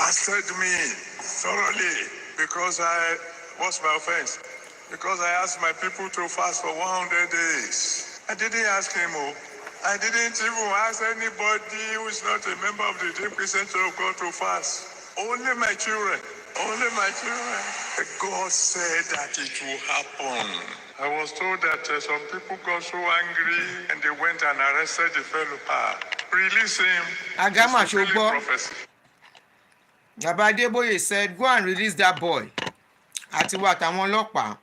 lambasted me thoroughly because what's my offense? Because I asked my people to fast for 100 days. I didn't ask him, I didn't even ask anybody who is not a member of the Redeemed Christian Church of God to fast. Only my children. Only my children. God said that it will happen. I was told that some people got so angry and they went and arrested the fellow. Release him. Agama Shogbo. Baba Adeboye said, go and release that boy. Atiwa Tamon Lokpa.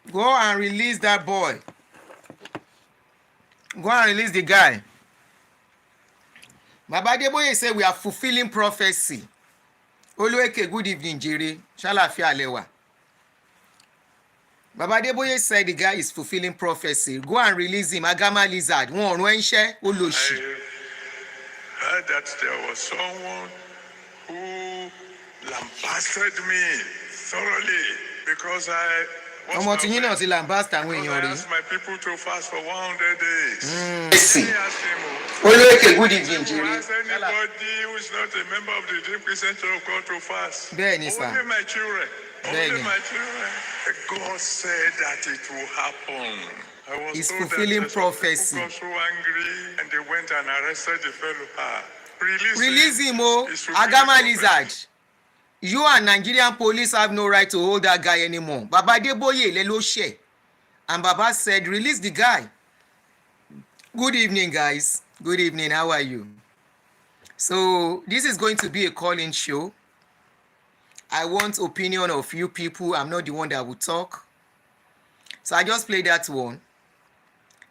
Go and release that boy. Go and release the guy. Baba Adeboye said we are fulfilling prophecy. Oluweke, good evening, Jerry. Shalafia Alewa. Baba Adeboye said the guy is fulfilling prophecy. Go and release him. Agama lizard. I heard that there was someone who lambasted me thoroughly because I asked my people to fast for 100 days. Good evening, Jerry. Anybody who is not a member of the Redeemed Christian Church of God to fast. Only my children. Only my children. God said that it will happen. He's fulfilling prophecy. People got so angry and they went and arrested the fellow. Release him, Agama lizard. You and Nigerian police have no right to hold that guy anymore. Baba Adeboye lelo share. And Baba said, release the guy. Good evening, guys. Good evening. How are you? So this is going to be a call-in show. I want opinion of you people. I'm not the one that will talk. So I just played that one.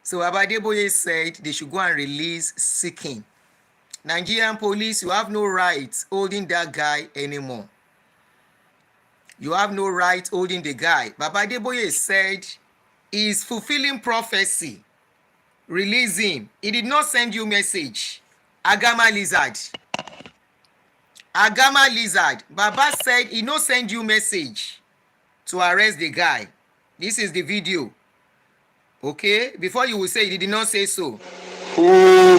So Baba Adeboye said they should go and release Seeking. Nigerian police, you have no right holding that guy anymore. You have no right holding the guy. Baba Adeboye said he is fulfilling prophecy. Release him. He did not send you message. Agama lizard. Agama lizard. Baba said he no send you message to arrest the guy. This is the video. Okay? Before you will say he did not say so. Who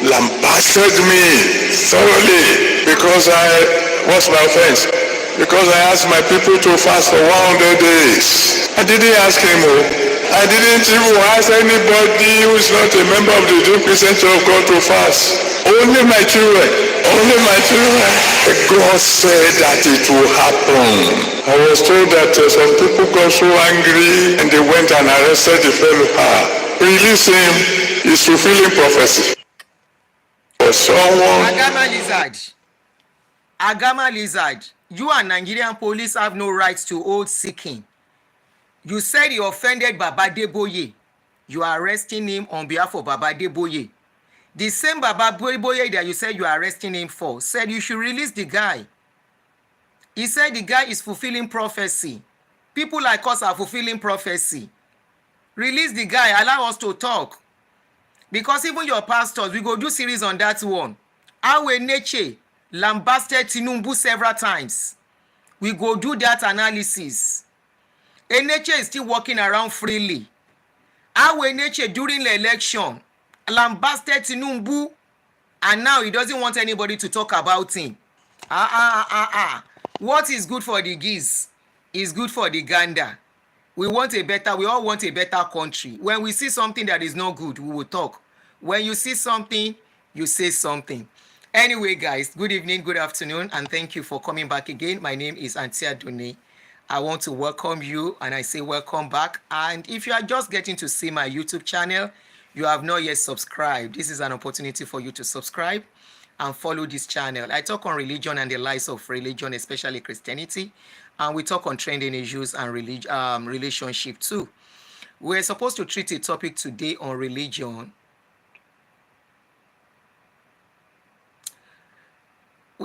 lambasted me thoroughly because what's my offense? Because I asked my people to fast for 100 days. I didn't ask him. I didn't even ask anybody who is not a member of the Redeemed Christian Church of God to fast. Only my children. Only my children. God said that it will happen. I was told that some people got so angry and they went and arrested the fellow. Release him. He's fulfilling prophecy. For someone. Agama lizard. Agama lizard. You and Nigerian police have no rights to hold Seeking. You said you offended Baba Adeboye. You are arresting him on behalf of Baba Adeboye. The same Baba Adeboye that you said you are arresting him for said you should release the guy. He said the guy is fulfilling prophecy. People like us are fulfilling prophecy. Release the guy. Allow us to talk. Because even your pastors, we go do series on that one. Our nature lambasted Tinubu several times. We go do that analysis. Eneche is still walking around freely. Our Eneche during the election lambasted Tinubu, and now he doesn't want anybody to talk about him. What is good for the geese is good for the gander. We all want a better country. When we see something that is not good, we will talk. When you see something, you say something. Anyway, guys, good evening, good afternoon, and thank you for coming back again. My name is Auntie Adone. I want to welcome you, and I say welcome back. And if you are just getting to see my YouTube channel, you have not yet subscribed, this is an opportunity for you to subscribe and follow this channel. I talk on religion and the lies of religion, especially Christianity, and we talk on trending issues and relationship too. We're supposed to treat a topic today on religion.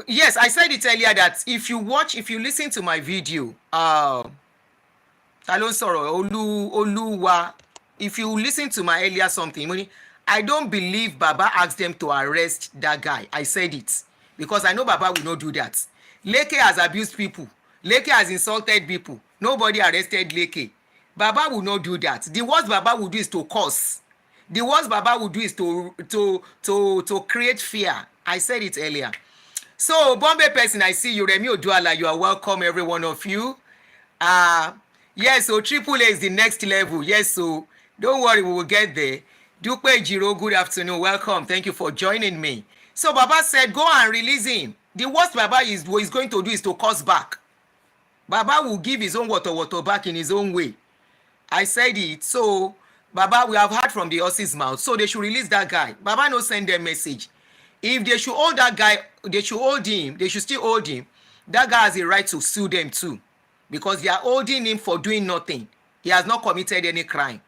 Yes, I said it earlier that if you listen to my video, if you listen to my earlier something, I don't believe Baba asked them to arrest that guy. I said it because I know Baba will not do that. Leke has abused people. Leke has insulted people. Nobody arrested Leke. Baba will not do that. The worst Baba will do is to curse. The worst Baba will do is to create fear. I said it earlier. So, Bombay person, I see you, Remi Oduala, you are welcome, every one of you. Yes, so Triple A is the next level. Yes, so don't worry, we will get there. Dupe Jiro, good afternoon, welcome. Thank you for joining me. So, Baba said, go and release him. The worst Baba is going to do is to curse back. Baba will give his own water back in his own way. I said it. So, Baba, we have heard from the horse's mouth. So, they should release that guy. Baba no send them message. If they should hold that guy, they should hold him. They should still hold him. That guy has a right to sue them too. Because they are holding him for doing nothing. He has not committed any crime.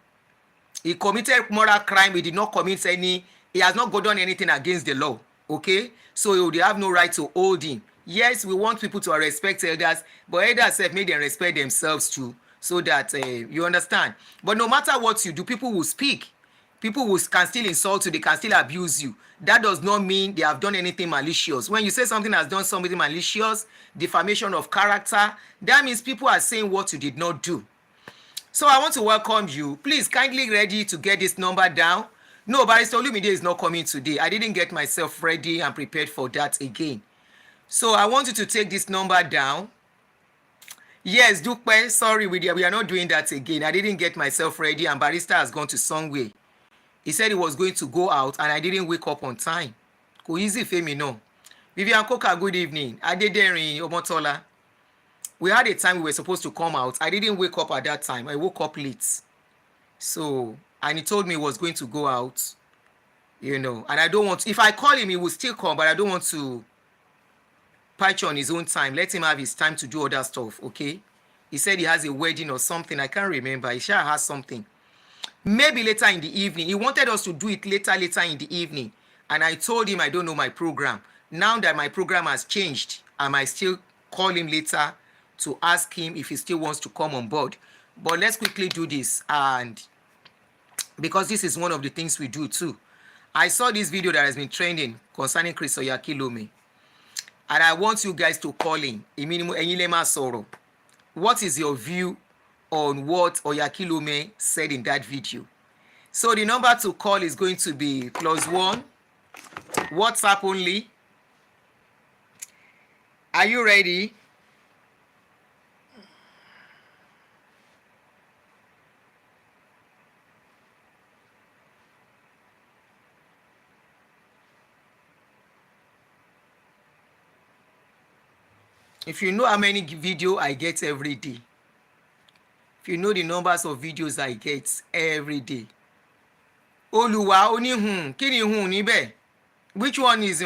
He committed moral crime. He did not commit any. He has not done anything against the law. Okay? So they have no right to hold him. Yes, we want people to respect elders, but elders have made them respect themselves too. So that you understand. But no matter what you do, people will speak. People can still insult you, they can still abuse you. That does not mean they have done anything malicious. When you say something has done something malicious, defamation of character, that means people are saying what you did not do. So I want to welcome you. Please kindly ready to get this number down. No, Barrister Olumide is not coming today. I didn't get myself ready and prepared for that again. So I want you to take this number down. Yes, Dupe, sorry, we are not doing that again. I didn't get myself ready and Barrister has gone to somewhere. He said he was going to go out and I didn't wake up on time. Kò easy for me, no. Vivian Koka, good evening. Adederin Omotola. We had a time we were supposed to come out. I didn't wake up at that time. I woke up late. So, and he told me he was going to go out. You know, and I don't want, if I call him, he will still come, but I don't want to patch on his own time. Let him have his time to do other stuff, okay? He said he has a wedding or something. I can't remember. He sure has something. Maybe later in the evening. He wanted us to do it later in the evening. And I told him I don't know my program. Now that my program has changed, I might still call him later to ask him if he still wants to come on board. But let's quickly do this. And because this is one of the things we do too. I saw this video that has been trending concerning Chris Oyakhilome. And I want you guys to call in. What is your view on what Oyakhilome said in that video? So the number to call is going to be +1, WhatsApp only. Are you ready? If you know how many videos I get every day, if you know the numbers of videos I get every day, Oluwa oni kini níbẹ̀? Which one is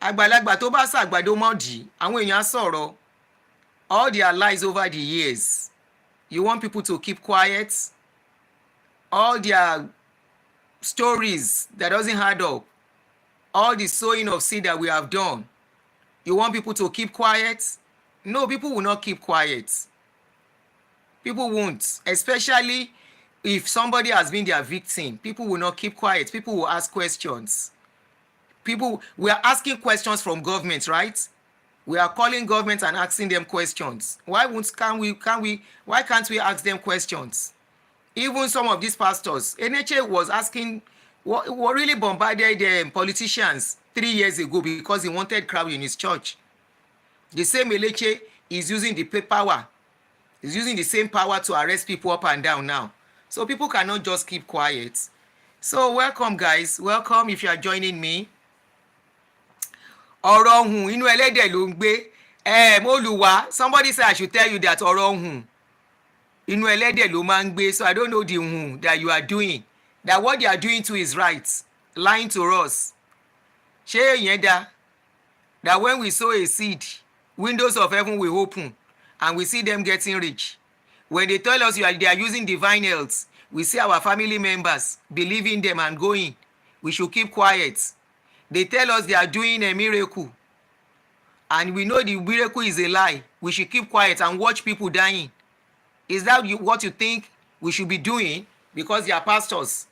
Àgbàlagbà tó bá ṣàgbàdo mọ́dì, àwọn èèyàn sọ̀rọ̀. All their lies over the years. You want people to keep quiet? All their stories that doesn't add up. All the sowing of seed that we have done. You want people to keep quiet? No, people will not keep quiet. People won't, especially if somebody has been their victim. People will not keep quiet. People will ask questions. We are asking questions from government, right? We are calling government and asking them questions. Why can't we ask them questions? Even some of these pastors, NHA was asking, what really bombarded the politicians 3 years ago because he wanted crowd in his church. The same Eleche is using the power. He's using the same power to arrest people up and down now. So people cannot just keep quiet. So welcome, guys. Welcome if you are joining me. Ọ̀rọ̀ ọ̀hún inú ẹlẹ́dẹ̀ ló ń gbé. Olúwa, somebody said I should tell you that ọ̀rọ̀ ọ̀hún inú ẹlẹ́dẹ̀ ló máa ń gbé. So I don't know the ọ̀hún that you are doing. That what they are doing to is right. Lying to us. Ṣé ìyẹn dá? That when we sow a seed, windows of heaven will open and we see them getting rich. When they tell us they are using divine health, we see our family members believing them and going. We should keep quiet. They tell us they are doing a miracle and we know the miracle is a lie. We should keep quiet and watch people dying. Is that what you think we should be doing? Because they are pastors.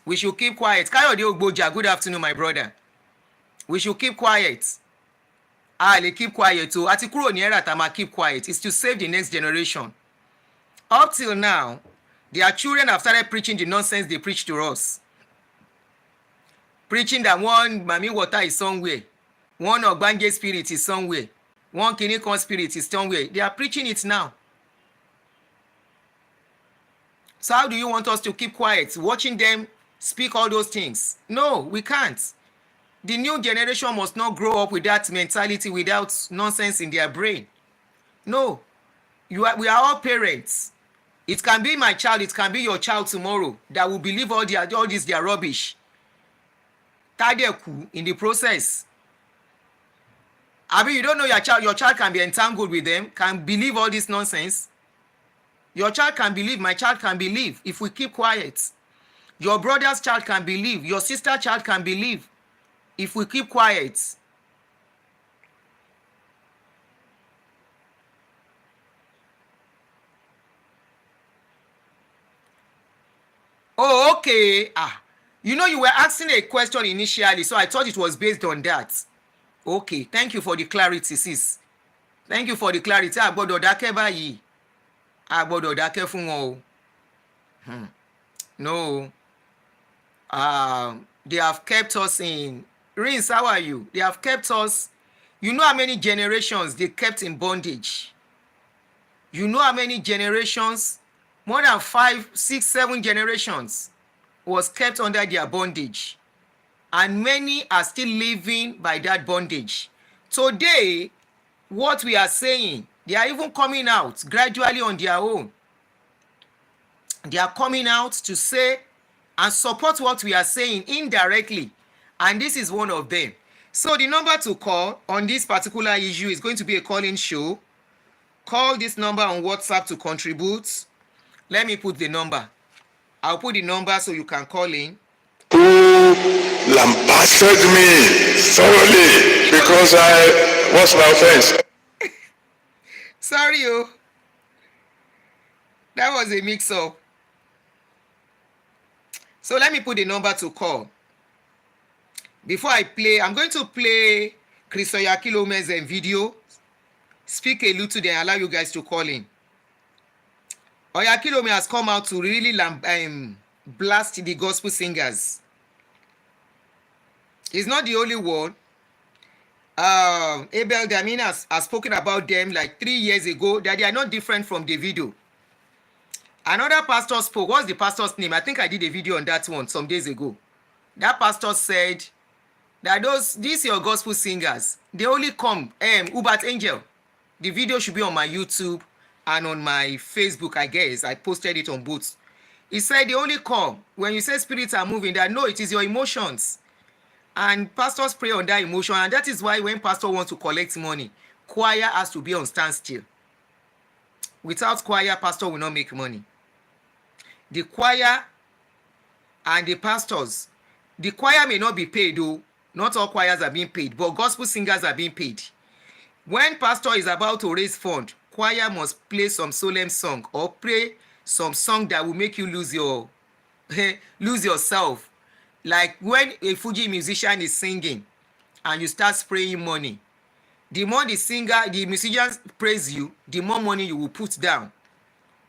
We should keep quiet. Kayode Ogboja, good afternoon, my brother. We should keep quiet. They keep quiet too. Àti kúrò ní era tá máa keep quiet. It's to save the next generation. Up till now, their children have started preaching the nonsense they preach to us. Preaching that one Mami water is somewhere. One Ogbanje spirit is somewhere. One Kinikon spirit is somewhere. They are preaching it now. So how do you want us to keep quiet, watching them speak all those things? No, we can't. The new generation must not grow up with that mentality, without nonsense in their brain. No, we are all parents. It can be my child, it can be your child tomorrow that will believe all this their rubbish. Tadeku in the process. I mean, you don't know your child can be entangled with them, can believe all this nonsense. Your child can believe, my child can believe if we keep quiet. Your brother's child can believe, your sister's child can believe if we keep quiet. Oh, okay. You know, you were asking a question initially, so I thought it was based on that. Okay, thank you for the clarity, sis. Thank you for the clarity. A gbọ́dọ̀ dákẹ́ báyìí. A gbọ́dọ̀ dákẹ́ fún wọn o. No. They have kept us in. Rins, how are you? They have kept us. You know how many generations they kept in bondage? You know how many generations? More than 5, 6, 7 generations was kept under their bondage. And many are still living by that bondage. Today, what we are saying, they are even coming out gradually on their own. They are coming out to say and support what we are saying indirectly. And this is one of them. So the number to call on this particular issue is going to be a call-in show. Call this number on WhatsApp to contribute. Let me put the number. I'll put the number so you can call in. Who lambasted me thoroughly because what's my offense? Sorry, you. That was a mix-up. So let me put the number to call. Before I play, I'm going to play Chris Oyakhilome's video. Speak a little, then allow you guys to call in. Oyakhilome has come out to really blast the gospel singers. He's not the only one. Abel Damin has spoken about them like 3 years ago, that they are not different from the video. Another pastor spoke. What's the pastor's name? I think I did a video on that one some days ago. That pastor said that these your gospel singers, they only come, Ubat Angel. The video should be on my YouTube and on my Facebook, I guess. I posted it on both. He said they only come when you say spirits are moving, that no, it is your emotions. And pastors pray on that emotion. And that is why when pastor wants to collect money, choir has to be on standstill. Without choir, pastor will not make money. The choir and the pastors, the choir may not be paid though. Not all choirs are being paid, but gospel singers are being paid. When pastor is about to raise fund, choir must play some solemn song or play some song that will make you lose yourself. Like when a Fuji musician is singing and you start spraying money, the more the musicians praise you, the more money you will put down.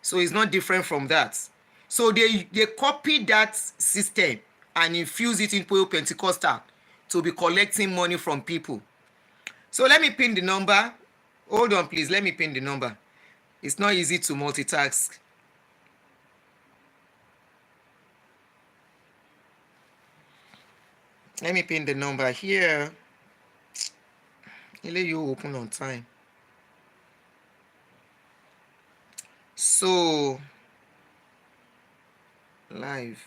So it's not different from that. So they copied that system and infuse it into Pentecostal to be collecting money from people. So let me pin the number. Hold on, please. Let me pin the number. It's not easy to multitask. Let me pin the number here. I'll let you open on time. So, live.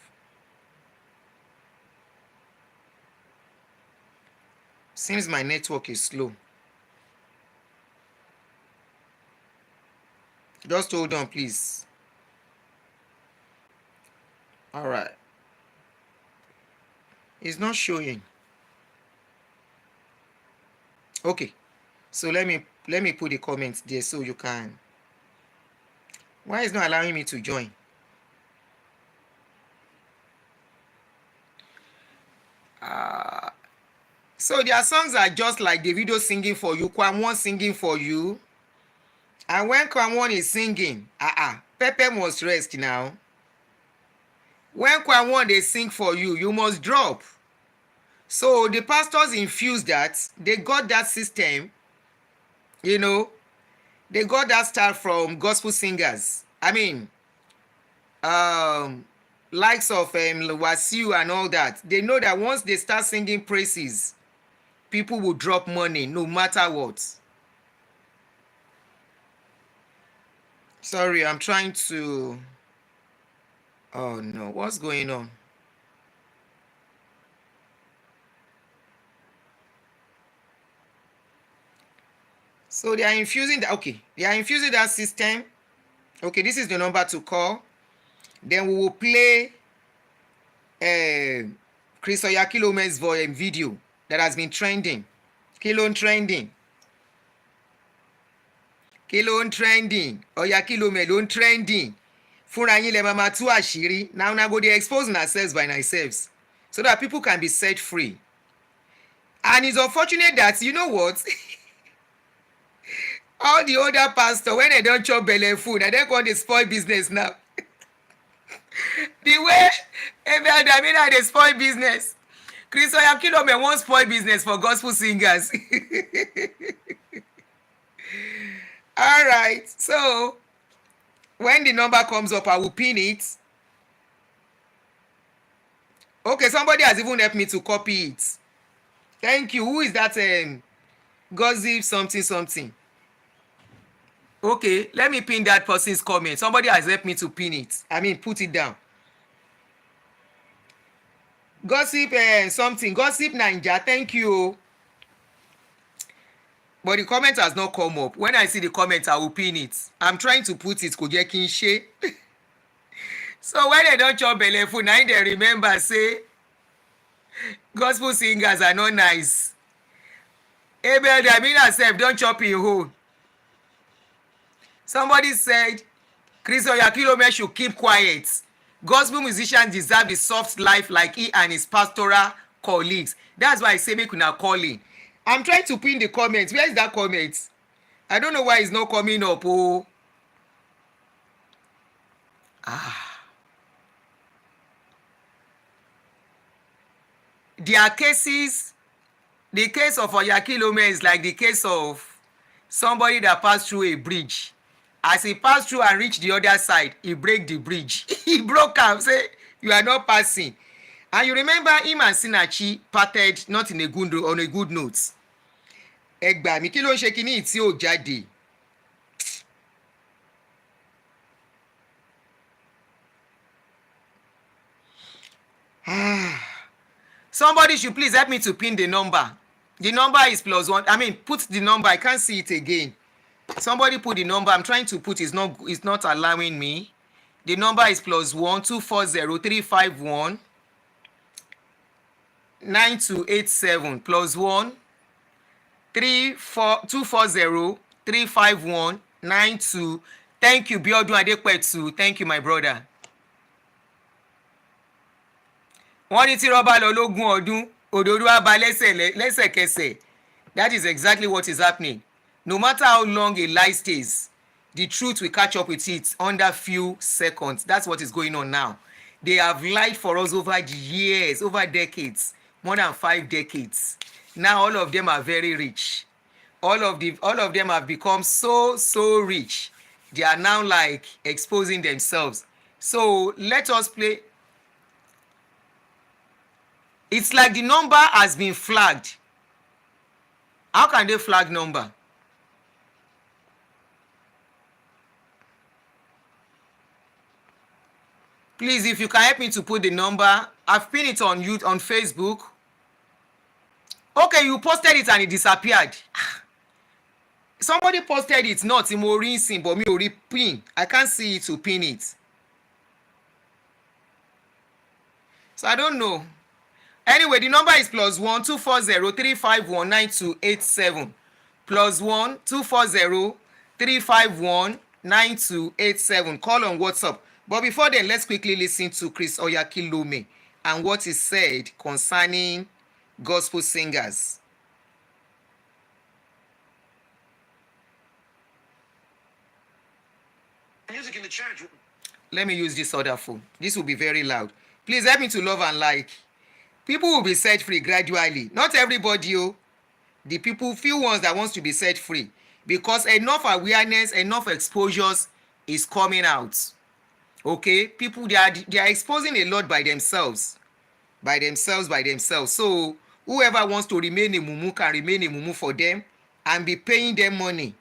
Seems my network is slow. Just hold on, please. All right. It's not showing. Okay. So let me put the comments there so you can. Why is it not allowing me to join? So their songs are just like the video singing for you, Kwamwon singing for you. And when Kwamwon is singing, Pepe must rest now. When Kwamwon they sing for you, you must drop. So the pastors infused that. They got that system, you know, they got that style from gospel singers. I mean, likes of Wasiu and all that. They know that once they start singing praises, people will drop money no matter what. Sorry, I'm trying to... Oh no, what's going on? So they are infusing that. Okay, they are infusing that system. Okay, this is the number to call. Then we will play Chris Oyakhilome's video that has been trending. Kilo trending. Oyakhilome ló ń trending. Fúnra yín lẹ máa tú àṣírí. Now go dey expose ourselves by ourselves so that people can be set free. And it's unfortunate that, you know what? All the other pastors, when they don't chop belle food, and they go dey spoil business now. The way Damina dey spoil business. Chris Oyakhilome won't spoil business for gospel singers. All right, so when the number comes up, I will pin it. Okay, somebody has even helped me to copy it. Thank you. Who is that? Gossip something. Okay, let me pin that person's comment. Somebody has helped me to pin it. I mean, put it down. Gossip something. Gossip Ninja. Thank you. But the comment has not come up. When I see the comment, I will pin it. I'm trying to put it. So when they don't chop belle food, now they remember, say, gospel singers are not nice. Abel Damina self don't chop in whole. Somebody said, Chris Oyakhilome should keep quiet. Gospel musicians deserve the soft life like he and his pastoral colleagues. That's why I say make una call in. I'm trying to pin the comments. Where is that comment? I don't know why it's not coming up. Oh. There are cases. The case of Oyakhilome is like the case of somebody that passed through a bridge. As he passed through and reached the other side, he break the bridge. He broke am, say, you are not passing. And you remember him and Sinachi parted not in a good on a good note. Ẹgbà mi kí ló ń ṣe kíní tí ò jáde. Somebody should please help me to pin the number. The number is +1. I mean, put the number. I can't see it again. Somebody put the number. I'm trying to put. It's not allowing me. The number is +1 240 351 9287 +1 240 351 92. Thank you, Biodun Adepetu. Thank you, my brother. Wọ́n ní tí rọ́bà lọ lógún ọdún, òdòdó á ba lẹ́sẹ̀kẹsẹ̀. That is exactly what is happening. No matter how long a lie stays, the truth will catch up with it under few seconds. That's what is going on now. They have lied for us over the years, over decades, more than 5 decades. Now all of them are very rich. All of them have become so rich. They are now like exposing themselves. So let us play. It's like the number has been flagged. How can they flag number? Please, if you can help me to put the number. I've pinned it on Facebook. Okay, you posted it and it disappeared. Somebody posted it, not in Maureen, but me already pin. I can't see it to pin it. So I don't know. Anyway, the number is +1 240 351 9287. +1 240 351 9287. Call on WhatsApp. But before then, let's quickly listen to Chris Oyakhilome and what he said concerning gospel singers. Music in the church. Let me use this other phone. This will be very loud. Please help me to love and like. People will be set free gradually. Not everybody, oh. The few ones that wants to be set free, because enough awareness, enough exposures is coming out. Okay, people, they are exposing a lot by themselves. So whoever wants to remain a mumu can remain a mumu for them and be paying them money,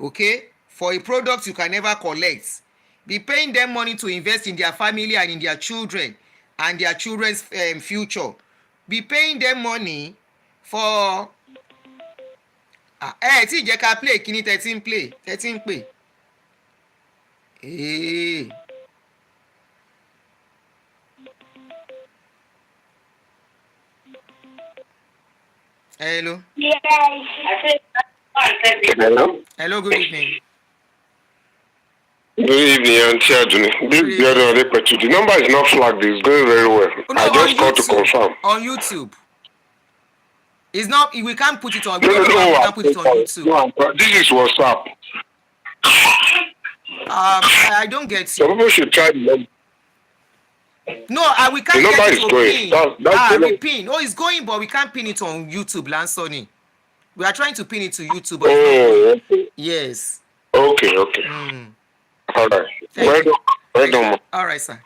okay, for a product you can never collect. Be paying them money to invest in their family and in their children and their children's future. Be paying them money for tí jẹ́ ká play kíní 13 play. Hello. Hello, good evening. Good evening, Auntie Aduni. This is the other Adepetu. The number is not flagged. It's going very well. No, I just called to confirm. On YouTube. It's not. We can't put it on. No, We can't put it on YouTube. No, this is WhatsApp. I don't get you. Some people should try the number. No, we can't the get it on pin. We pin. Oh, it's going, but we can't pin it on YouTube, Lansoni. We are trying to pin it to YouTube. But okay. Yes. Okay. All right. Well done. All right, sir.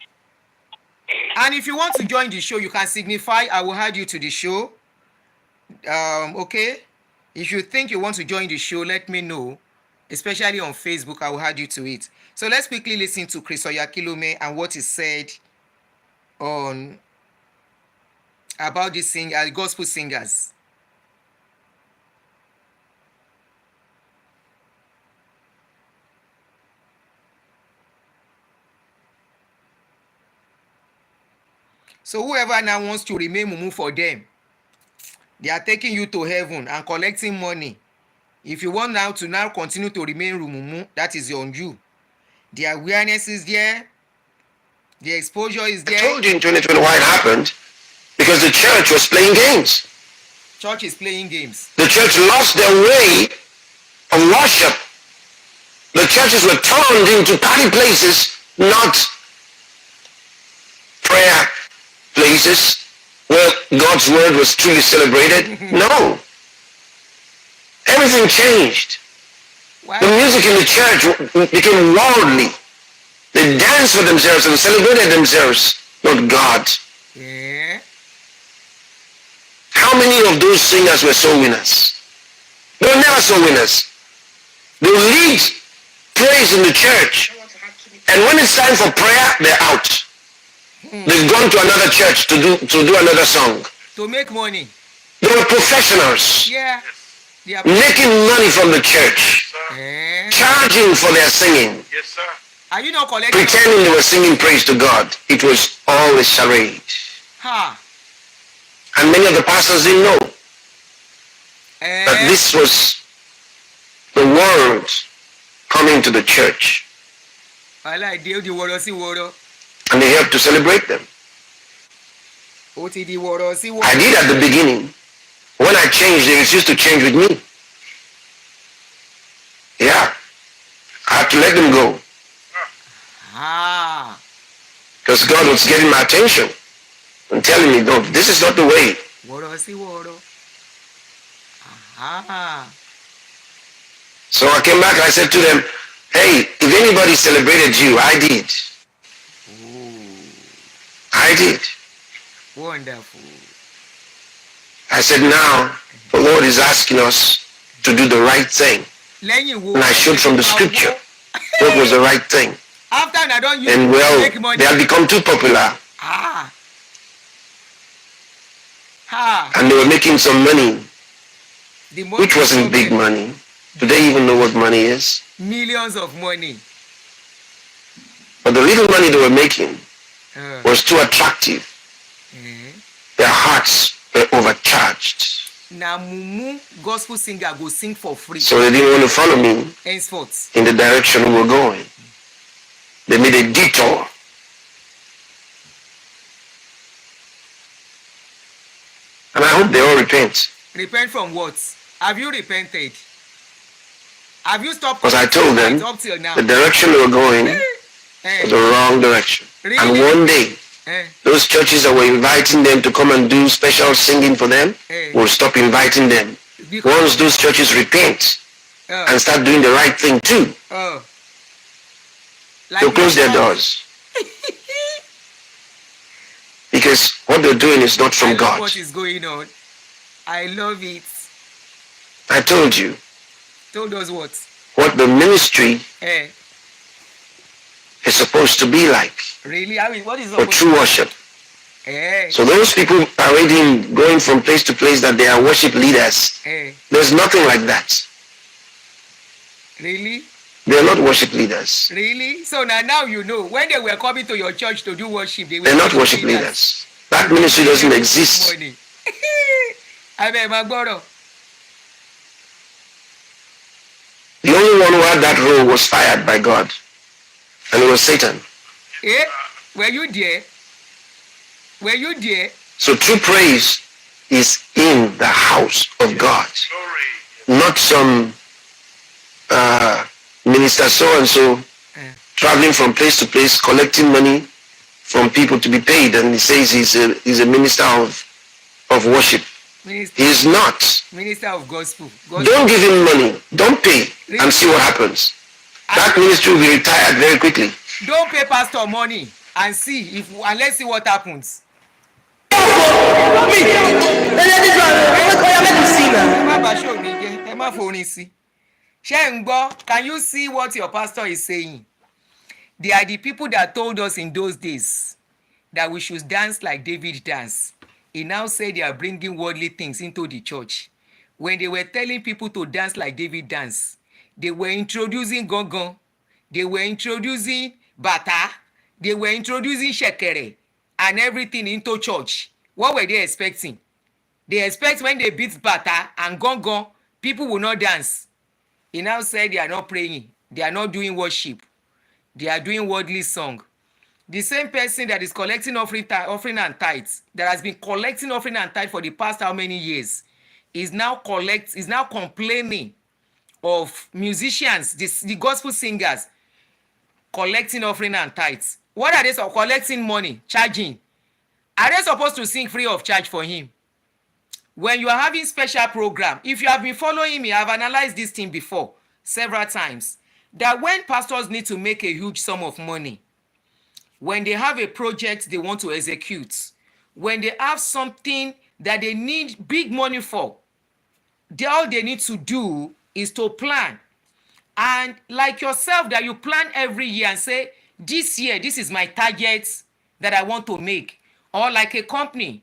And if you want to join the show, you can signify. I will add you to the show. Okay. If you think you want to join the show, let me know. Especially on Facebook, I will add you to it. So let's quickly listen to Chris Oyakhilome and what he said on about this gospel singers. So whoever now wants to remain mumu for them, they are taking you to heaven and collecting money. If you want now to continue to remain mumu, that is on you. The awareness is there. The exposure is there. I told you in 2020 why it happened. Because the church was playing games. Church is playing games. The church lost their way of worship. The churches were turned into party places, not prayer places where God's word was truly celebrated. No. Everything changed. Wow. The music in the church became worldly. They danced for themselves and celebrated themselves, not God. Yeah. How many of those singers were soul winners? They were never soul winners. They lead praise in the church. And when it's time for prayer, they're out. They've gone to another church to do another song. To make money. They were professionals. Yeah. Making money from the church. Yeah. Charging for their singing. Yes, sir. Are you not collecting? Pretending they were singing praise to God. It was all a charade. And many of the pastors didn't know that this was the word coming to the church. I like the water. And they helped to celebrate them. I did at the beginning. When I changed, they refused to change with me. Yeah. I had to let them go. Because God was getting my attention and telling me, no, this is not the way. So I came back and I said to them, hey, if anybody celebrated you, I did. I did. Wonderful. I said, now the Lord is asking us to do the right thing. And I showed from the scripture what was the right thing. After I don't use and well, make money. They have become too popular. And they were making some money, which wasn't big money. Do they even know what money is? Millions of money. But the little money they were making was too attractive. Their hearts were overcharged. Now mumu gospel singer go sing for free. So they didn't want to follow me henceforth in the direction we were going. They made a detour. And I hope they all repent. Repent from what? Have you repented? Have you stopped? Because I told them up till now? The direction we were going was the wrong direction. Really? And one day Those churches that were inviting them to come and do special singing for them will stop inviting them. Once those churches repent and start doing the right thing too, they'll close their doors. Because what they're doing is not from God. What is going on? I love it. I told you. Told us what? What the ministry is supposed to be like. Really? I mean, what is for true worship? So those people are already going from place to place that they are worship leaders. There's nothing like that. Really? They are not worship leaders. Really? So now you know. When they were coming to your church to do worship, they're not worship leaders. That ministry doesn't exist. The only one who had that role was fired by God. And it was Satan. Were you there? Were you there? So true praise is in the house of God. Not some minister so-and-so traveling from place to place, collecting money from people to be paid. And he says he's a minister of worship. Minister, he is not. Minister of gospel. Don't give him money. Don't pay and see what happens. That ministry will be retired very quickly. Don't pay pastor money and see and let's see what happens. Can you see what your pastor is saying? They are the people that told us in those days that we should dance like David danced. He now said they are bringing worldly things into the church. When they were telling people to dance like David danced, they were introducing gongon, they were introducing bata, they were introducing shekere and everything into church. What were they expecting? They expect when they beat bata and gongon, people will not dance. He now said they are not praying, they are not doing worship, they are doing worldly song. The same person that is collecting offering and tithes, that has been collecting offering and tithe for the past how many years, is now complaining of musicians, the gospel singers, collecting offering and tithes. What are they collecting money, charging? Are they supposed to sing free of charge for him? When you are having special program, if you have been following me, I've analyzed this thing before several times, that when pastors need to make a huge sum of money, when they have a project they want to execute, when they have something that they need big money for, all they need to do is to plan. And like yourself, that you plan every year and say, this year, this is my target that I want to make. Or like a company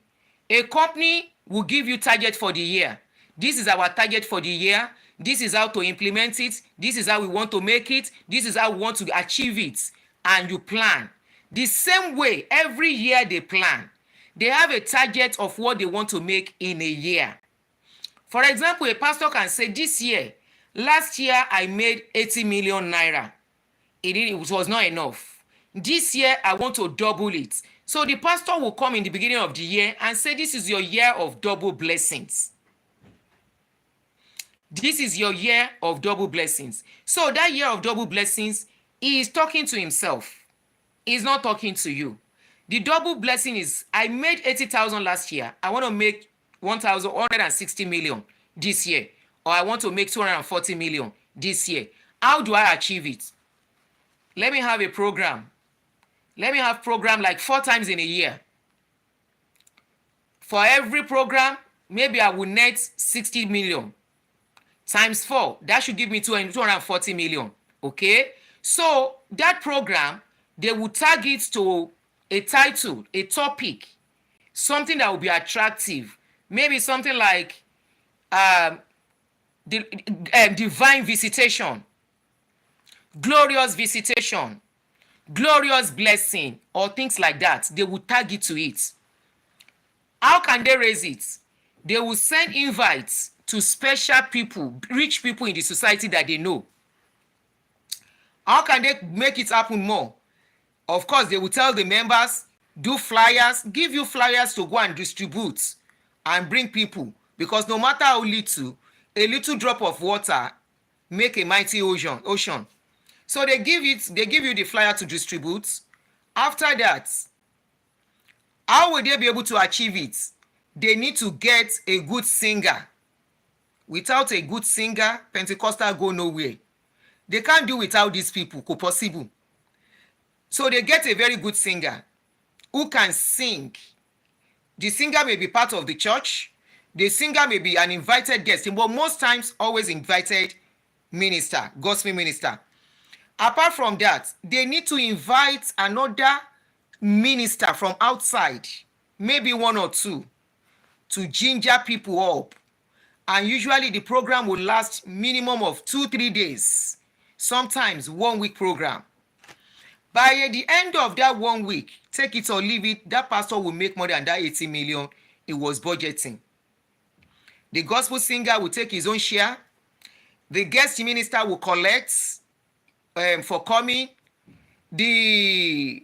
will give you target for the year. This is our target for the year. This is how to implement it. This is how we want to make it. This is how we want to achieve it. And you plan. The same way, every year they plan. They have a target of what they want to make in a year. For example, a pastor can say, this year, last year I made 80 million naira. It was not enough. This year I want to double it. So the pastor will come in the beginning of the year and say, this is your year of double blessings. This is your year of double blessings. So that year of double blessings, he is talking to himself. He's not talking to you. The double blessing is, I made 80,000 last year. I want to make 1,160 million this year. Or I want to make 240 million this year. How do I achieve it? Let me have a program. Let me have program like 4 times in a year. For every program, maybe I will net 60 million. Times 4, that should give me 240 million. Okay? So that program, they will tag it to a title, a topic, something that will be attractive. Maybe something like divine visitation, glorious visitation, glorious blessing, or things like that. They will tag it to it. How can they raise it? They will send invites to special people, rich people in the society that they know. How can they make it happen more? Of course, they will tell the members, do flyers, give you flyers to go and distribute and bring people. Because no matter how little, a little drop of water make a mighty ocean. So they give you the flyer to distribute. After that, How will they be able to achieve it? They need to get a good singer. Without a good singer, Pentecostal go nowhere. They can't do without these people, possible. So they get a very good singer who can sing. The singer may be part of the church. The singer may be an invited guest, but most times always invited minister, gospel minister. Apart from that, they need to invite another minister from outside, maybe one or two, to ginger people up. And usually the program will last minimum of 2-3 days, sometimes 1 week program. By the end of that 1 week, take it or leave it, that pastor will make more than that 80 million he was budgeting. The gospel singer will take his own share. The guest minister will collect for coming. Those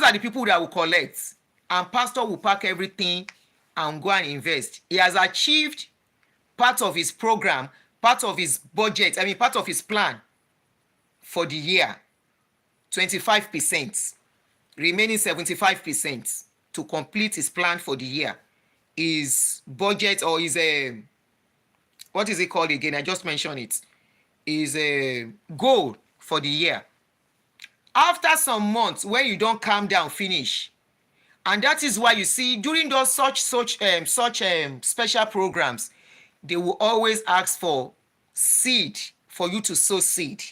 are the people that will collect. And pastor will pack everything and go and invest. He has achieved part of his program, part of his budget, part of his plan for the year. 25%, remaining 75% to complete his plan for the year. His budget, or his what is it called again? I just mentioned it. Is a goal for the year. After some months, when you don't calm down, finish. And that is why you see during those such special programs, they will always ask for seed, for you to sow seed.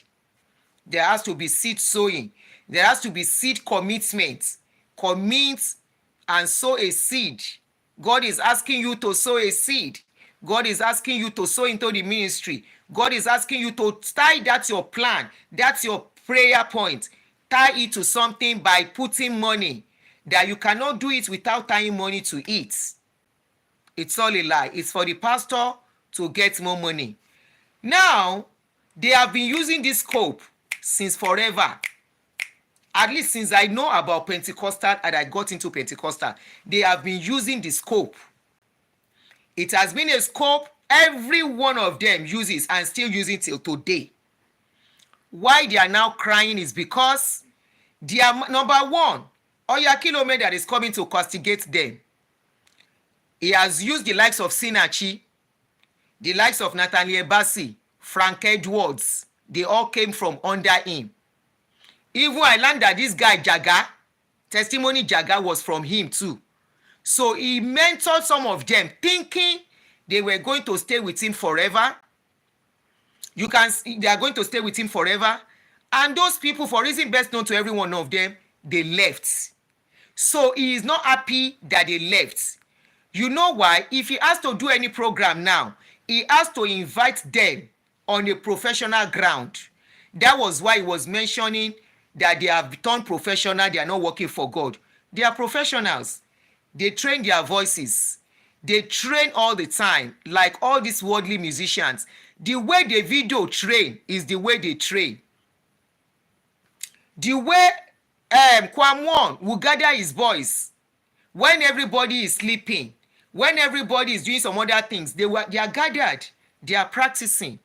There has to be seed sowing. There has to be seed commitment. Commit and sow a seed. God is asking you to sow a seed. God is asking you to sow into the ministry. God is asking you to tie that's your plan. That's your prayer point. Tie it to something by putting money. That you cannot do it without tying money to it. It's all a lie. It's for the pastor to get more money. Now, they have been using this scope since forever. At least since I know about Pentecostal and I got into Pentecostal, they have been using the scope. It has been a scope every one of them uses and still using till today. Why they are now crying is because they are, number one, Oyakhilome that is coming to castigate them. He has used the likes of Sinachi, the likes of Nathaniel Bassi, Frank Edwards. They all came from under him. Even I learned that this guy Jaga, testimony Jaga was from him too. So he mentored some of them thinking they were going to stay with him forever. They are going to stay with him forever. And those people, for reason best known to every one of them, they left. So he is not happy that they left. You know why? If he has to do any program now, he has to invite them on a professional ground. That was why he was mentioning that they have turned professional, they are not working for God. They are professionals. They train their voices. They train all the time, like all these worldly musicians. The way the video train is the way they train. The way Kwamwon will gather his boys when everybody is sleeping, when everybody is doing some other things, they are gathered, they are practicing,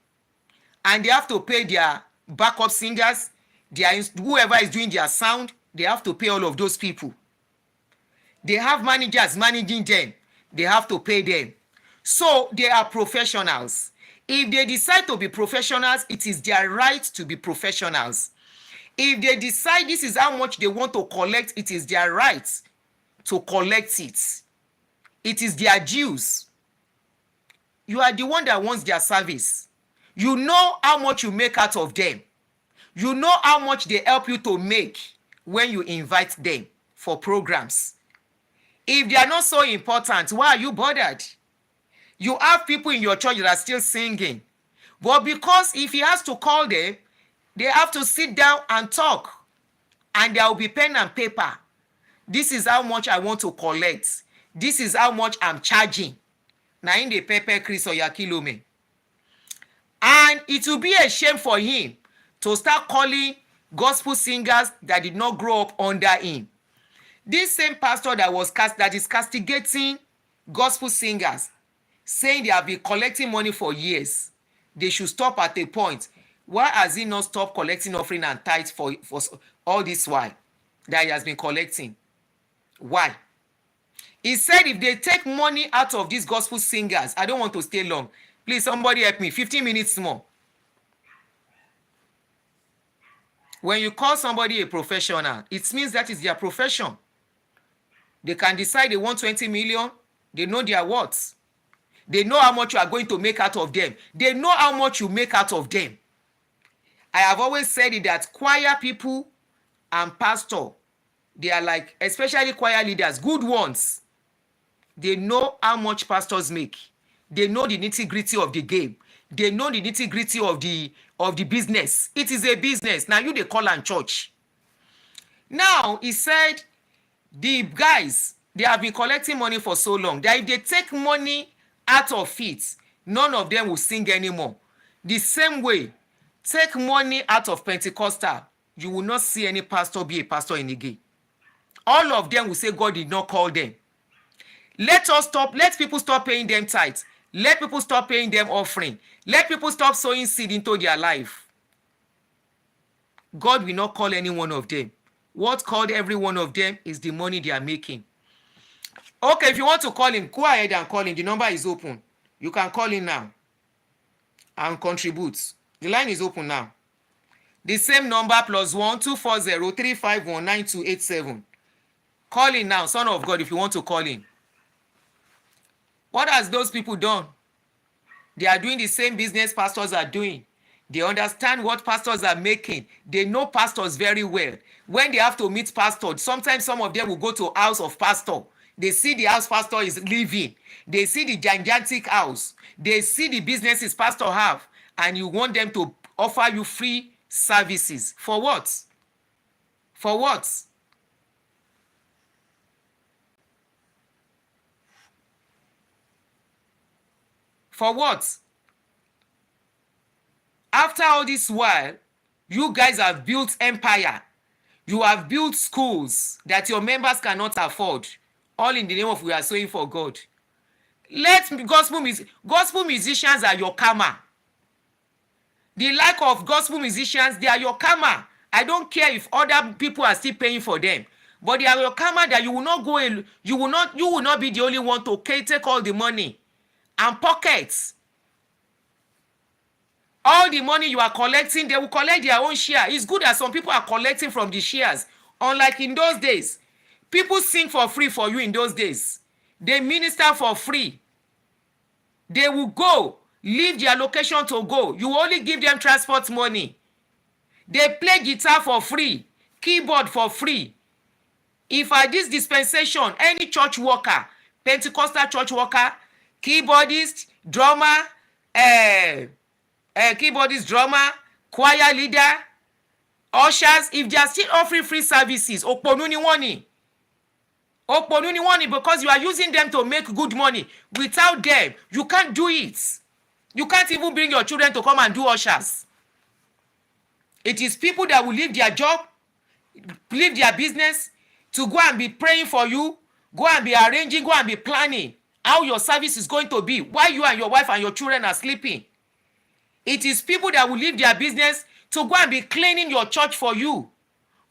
and they have to pay their backup singers, whoever is doing their sound, they have to pay all of those people. They have managers managing them, they have to pay them. So they are professionals. If they decide to be professionals, it is their right to be professionals. If they decide this is how much they want to collect, it is their right to collect it. It is their dues. You are the one that wants their service. You know how much you make out of them. You know how much they help you to make when you invite them for programs. If they are not so important, why are you bothered? You have people in your church that are still singing. But because if he has to call them, they have to sit down and talk. And there will be pen and paper. This is how much I want to collect. This is how much I'm charging. Now in the paper, Chris Oyakhilome. And it will be a shame for him to start calling gospel singers that did not grow up under him. This same pastor that is castigating gospel singers, saying they have been collecting money for years, they should stop at a point. Why has he not stopped collecting offering and tithes for all this while that he has been collecting? Why? He said if they take money out of these gospel singers, I don't want to stay long. Please, somebody help me. 15 minutes more. When you call somebody a professional, it means that is their profession. They can decide they want 20 million. They know their worth. They know how much you are going to make out of them. They know how much you make out of them. I have always said it that choir people and pastor, they are like, especially choir leaders, good ones. They know how much pastors make. They know the nitty-gritty of the game. They know the nitty-gritty of the business. It is a business. Now you they call am church. Now he said the guys, they have been collecting money for so long that if they take money out of it, none of them will sing anymore. The same way, take money out of Pentecostal, you will not see any pastor be a pastor in again. All of them will say God did not call them. Let people stop paying them tithes. Let people stop paying them offering. Let people stop sowing seed into their life. God will not call any one of them. What called every one of them is the money they are making. Okay, if you want to call him, go ahead and call him. The number is open. You can call him now and contribute. The line is open now. The same number +1 240 351 9287. Call him now, Son of God, if you want to call him. What has those people done? They are doing the same business pastors are doing. They understand what pastors are making. They know pastors very well. When they have to meet pastors, sometimes some of them will go to house of pastor. They see the house pastor is living. They see the gigantic house. They see the businesses pastor have. And you want them to offer you free services. For what? For what? For what? After all this while, you guys have built empire. You have built schools that your members cannot afford. All in the name of we are sowing for God. Gospel musicians are your karma. The lack of gospel musicians, they are your karma. I don't care if other people are still paying for them. But they are your karma that you will not go in, you will not be the only one to take all the money and pockets. All the money you are collecting, they will collect their own share. It's good that some people are collecting from the shares. Unlike in those days, people sing for free for you in those days. They minister for free. They will go, leave their location to go. You only give them transport money. They play guitar for free, keyboard for free. If at this dispensation, any church worker, Pentecostal church worker, keyboardist, drummer, choir leader, ushers, if they are still offering free services, oponu ni woni. Oponu ni woni, because you are using them to make good money. Without them, you can't do it. You can't even bring your children to come and do ushers. It is people that will leave their job, leave their business, to go and be praying for you, go and be arranging, go and be planning how your service is going to be while you and your wife and your children are sleeping. It is people that will leave their business to go and be cleaning your church for you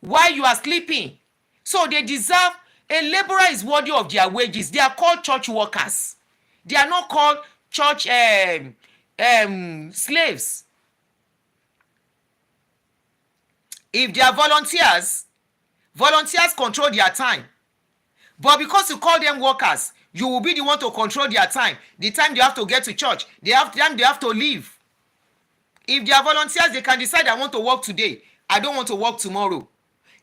while you are sleeping. So they deserve, a laborer is worthy of their wages. They are called church workers. They are not called church slaves. If they are volunteers control their time. But because you call them workers, you will be the one to control their time. The time they have to get to church, the time they have to leave. If they are volunteers, they can decide, I want to work today. I don't want to work tomorrow.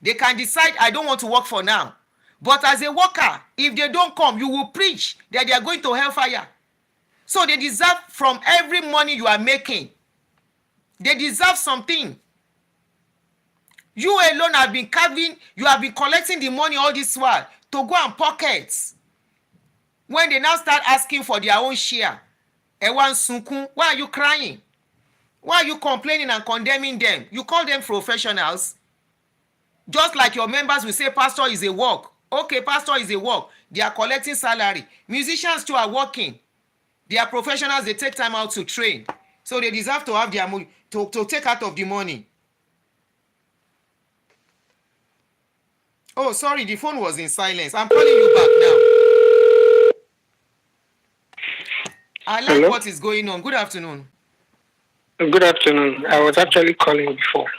They can decide, I don't want to work for now. But as a worker, if they don't come, you will preach that they are going to hellfire. So they deserve from every money you are making. They deserve something. You alone have been you have been collecting the money all this while to go and pocket. When they now start asking for their own share, Ewan Sunkun, why are you crying? Why are you complaining and condemning them? You call them professionals. Just like your members will say, pastor is a work. Okay, pastor is a work. They are collecting salary. Musicians too are working. They are professionals. They take time out to train. So they deserve to have their money, to take out of the money. Oh, sorry, the phone was in silence. I'm calling you back now. I like Hello? what is going on. Good afternoon. Good afternoon. I was actually calling before.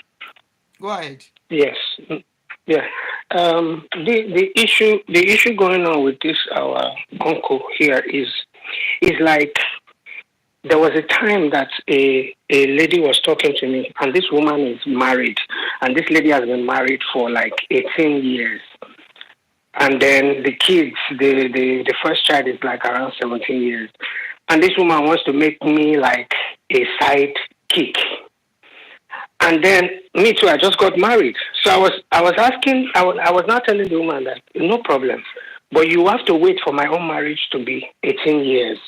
Go ahead. Yes. Yeah. The issue going on with this our uncle here is like there was a time that a lady was talking to me, and this woman is married, and this lady has been married for like 18 years. And then the kids, the first child is like around 17 years. And this woman wants to make me like a side kick. And then me too, I just got married. So I was asking, I was not telling the woman that no problem, but you have to wait for my own marriage to be 18 years.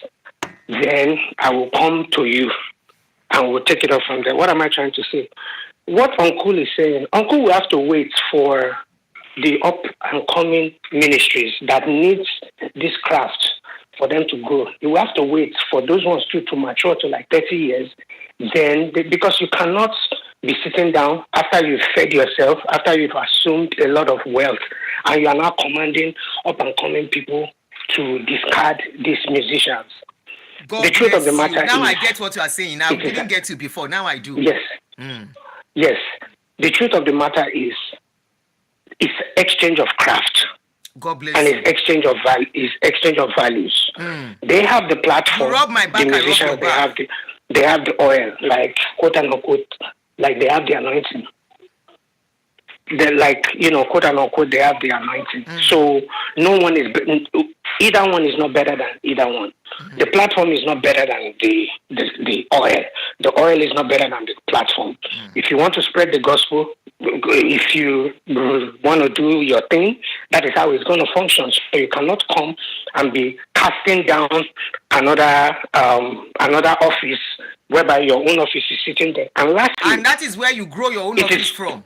Then I will come to you and we'll take it up from there. What am I trying to say? What Uncle is saying, Uncle will have to wait for the up and coming ministries that needs this craft for them to grow. You have to wait for those ones to mature to like 30 years. Then, because you cannot be sitting down after you've fed yourself, after you've assumed a lot of wealth, and you are now commanding up and coming people to discard these musicians. God The truth of the bless matter you. Now is, I get what you are saying. I didn't get you before. Now I do. yes, yes. The truth of the matter is, it's exchange of craft. God bless And you. it's exchange of values. They have the platform. You rub my back, the I rub musicians, your back. they have the oil, like quote unquote, like they have the anointing. They're like, quote unquote, they have the anointing. So no one is, either one is not better than either one. The platform is not better than the oil. The oil is not better than the platform. If you want to spread the gospel, if you want to do your thing, that is how it's going to function. So you cannot come and be casting down another office whereby your own office is sitting there. And lastly, And that is where you grow your own office from.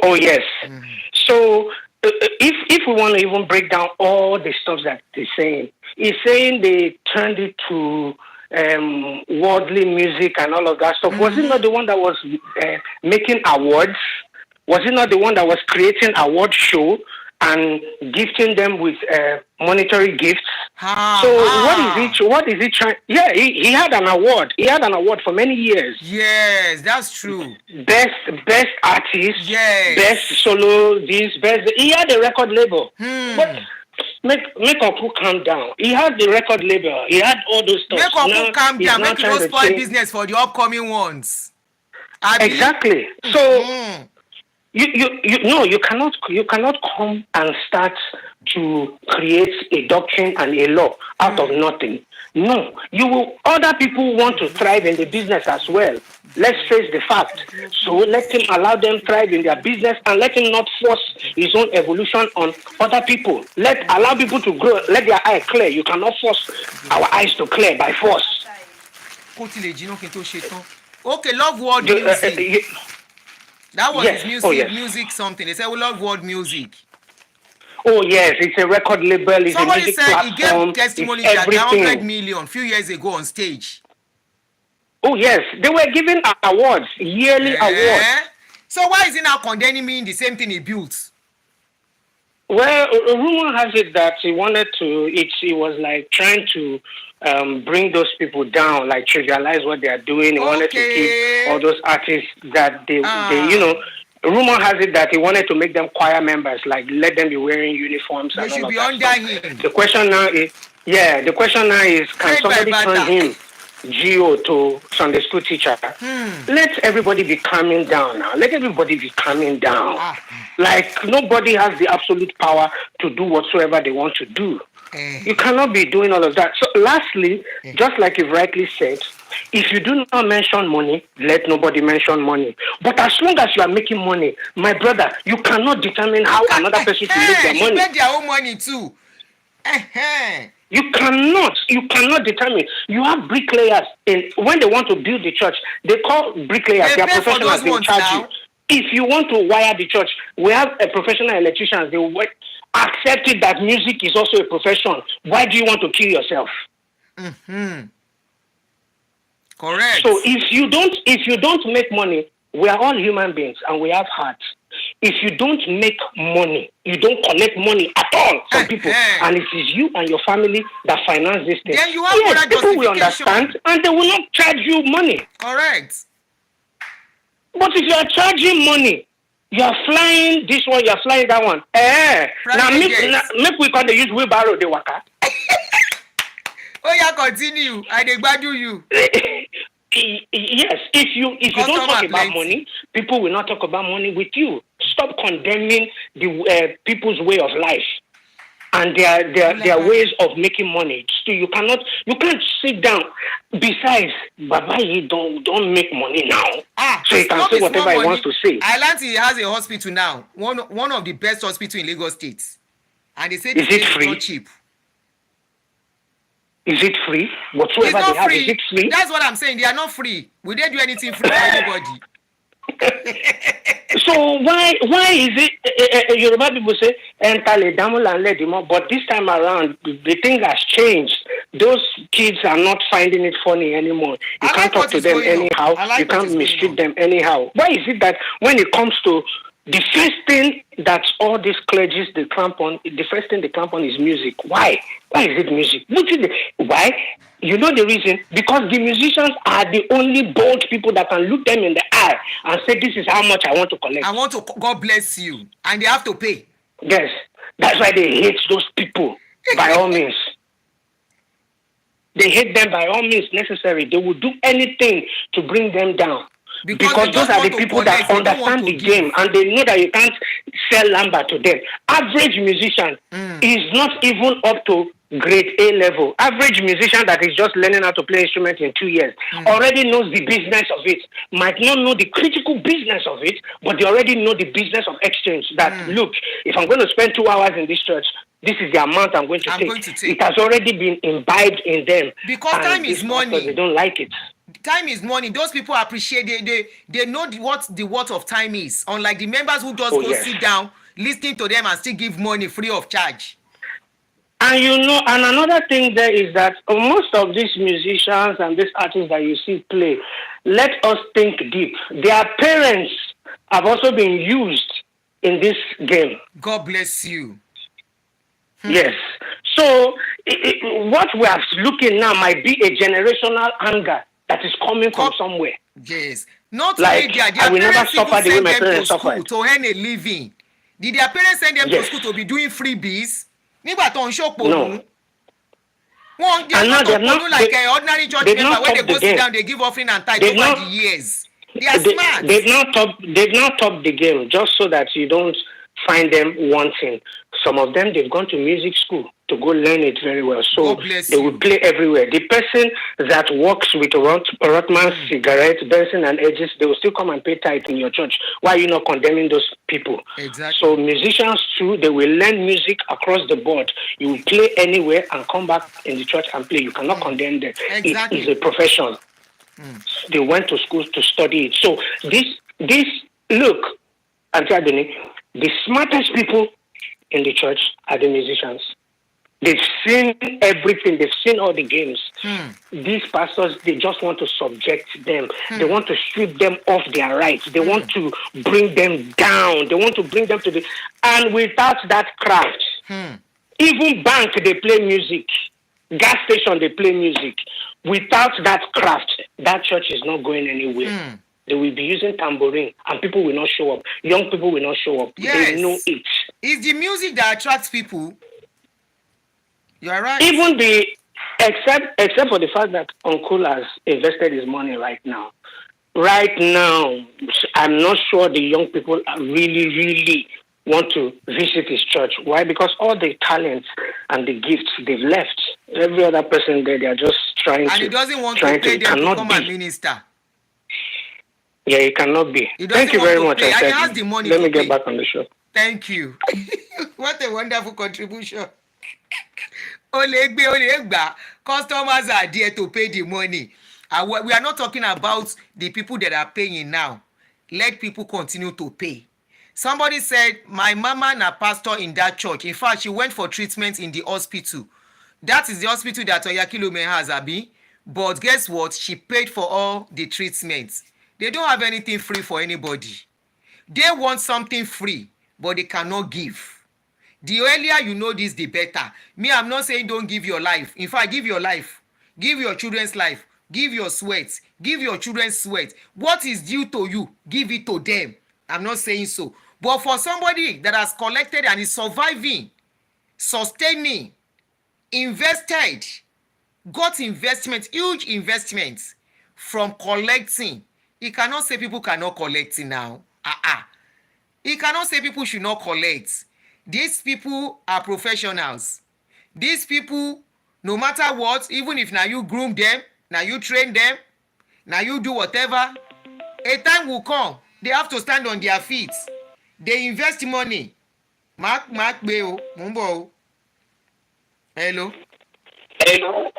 Oh yes. So if we want to even break down all the stuff that they're saying, he's saying they turned it to worldly music and all of that stuff. Was it not the one that was making awards? Was it not the one that was creating award show and gifting them with monetary gifts? What is he trying? Yeah, he had an award. He had an award for many years. Yes, that's true. Best artist. Yes. Best solo. He had a record label. But make Uncle calm down. He had the record label. He had all those stuff. Make Uncle calm down. Make you don't spoil business for the upcoming ones. Exactly. So. You cannot come and start to create a doctrine and a law out of nothing. No, other people want to thrive in the business as well. Let's face the fact. So let him allow them thrive in their business and let him not force his own evolution on other people. Allow people to grow. Let their eye clear. You cannot force our eyes to clear by force. Okay, love world music. That was his music, music something. They said we love world music. Oh yes, it's a record label. It's Somebody a music said platform. He gave testimony that 100 million a few years ago on stage. Oh yes, they were giving awards, yearly awards. So why is he now condemning me in the same thing he built? Well, a rumor has it that he wanted to. He was like trying to bring those people down, like trivialize what they are doing. He wanted to keep all those artists that they rumor has it that he wanted to make them choir members, like let them be wearing uniforms. They and should all be of that under stuff. him. The question now is, can somebody turn him Geo to Sunday school teacher? Let everybody be calming down now. Let everybody be calming down. Like nobody has the absolute power to do whatsoever they want to do. You cannot be doing all of that. So lastly, just like you've rightly said, if you do not mention money, let nobody mention money. But as long as you are making money, my brother, you cannot determine how another person should make their money. Make their own money too. You cannot determine. You have bricklayers when they want to build the church, they call bricklayers. They are professionals. They will charge you. If you want to wire the church, we have a professional electricians. They will accept it that music is also a profession. Why do you want to kill yourself? Correct. So if you don't make money, we are all human beings and we have hearts. if you don't make money, you don't collect money at all from people, and it is you and your family that finance this thing, then you have yes, people will justification. understand and they will not charge you money. Correct. But if you are charging money, you are flying this one, you are flying that one. Now make we call the use wheelbarrow the waka. Oh yeah, continue. I dey gbadu you. Yes, if you don't talk about money, people will not talk about money with you. Stop condemning the people's way of life and their ways of making money. So you can't sit down. Besides, Baba, you don't make money now. So he can say whatever he wants to say. Alanti has a hospital now, one of the best hospitals in Lagos State, and they say is it free? Not cheap. Is it free? Whatsoever it's not they have, free. Is it free? That's what I'm saying. They are not free. We didn't do anything free for anybody. So why is it Yoruba people say enter le damu and let them up, but this time around the thing has changed. Those kids are not finding it funny anymore. You can't talk to them anyhow. You can't mistreat them anyhow. Why is it that when it comes to the first thing that all these clergies they clamp on, the first thing they clamp on is music? Why? Why is it music? Why? You know the reason? Because the musicians are the only bold people that can look them in the eye and say, this is how much I want to collect. I want to, God bless you. And they have to pay. Yes. That's why they hate those people by all means. They hate them by all means necessary. They will do anything to bring them down. Because those are the people that understand the game and they know that you can't sell lumber to them. Average musician is not even up to grade A level. Average musician that is just learning how to play instrument in 2 years already knows the business of it. Might not know the critical business of it, but they already know the business of exchange. That look, if I'm going to spend 2 hours in this church, this is the amount I'm going to take. It has already been imbibed in them. Because time is money. They don't like it. Time is money. Those people appreciate they know what the worth of time is. Unlike the members who just sit down, listening to them and still give money free of charge. And and another thing there is that most of these musicians and these artists that you see play, let us think deep. Their parents have also been used in this game. God bless you. Yes. So what we are looking now might be a generational anger that is coming from somewhere. Yes. Not like their I will never suffer the way my parents suffered. To earn a living. Did their parents send them to school to be doing freebies? No. And now they're not like an ordinary church member when they go sit down, they give offering and tithe over the years. They are smart. They've not topped the game just so that you don't find them wanting. Some of them, they've gone to music school to go learn it very well. So they will play everywhere. The person that works with Rotman's cigarettes, Benson and Edges, they will still come and pay tithe in your church. Why are you not condemning those people? Exactly. So musicians too, they will learn music across the board. You will play anywhere and come back in the church and play. You cannot condemn them. Exactly. It is a profession. They went to school to study it. So this look, Auntie Adoni, the smartest people in the church are the musicians. They've seen everything. They've seen all the games. These pastors, they just want to subject them. They want to strip them off their rights. They want to bring them down. They want to bring them to the... And without that craft, even bank, they play music. Gas station, they play music. Without that craft, that church is not going anywhere. They will be using tambourine and people will not show up. Young people will not show up. Yes. They know it. It's the music that attracts people. You are right. Even except for the fact that Uncle has invested his money right now. Right now, I'm not sure the young people are really want to visit his church. Why? Because all the talents and the gifts they've left. Every other person there, they are just trying to. And he doesn't want to pay them to come and minister. Yeah, it cannot be. Thank you very much. Has the money Let me get back on the show. Thank you. What a wonderful contribution. Customers are there to pay the money. We are not talking about the people that are paying now. Let people continue to pay. Somebody said, my mama and a pastor in that church. In fact, she went for treatment in the hospital. That is the hospital that Oyakhilome has, Abi. But guess what? She paid for all the treatments. They don't have anything free for anybody. They want something free, but they cannot give. The earlier you know this, the better. Me, I'm not saying don't give your life. In fact, give your life. Give your children's life. Give your sweat. Give your children's sweat. What is due to you, give it to them. I'm not saying so. But for somebody that has collected and is surviving, sustaining, invested, got investment, huge investments from collecting, he cannot say people cannot collect now. He cannot say people should not collect. These people are professionals. These people, no matter what, even if now you groom them, now you train them, now you do whatever, a time will come, they have to stand on their feet. They invest money. Mark Beo, Mumbo. Hello. Hello.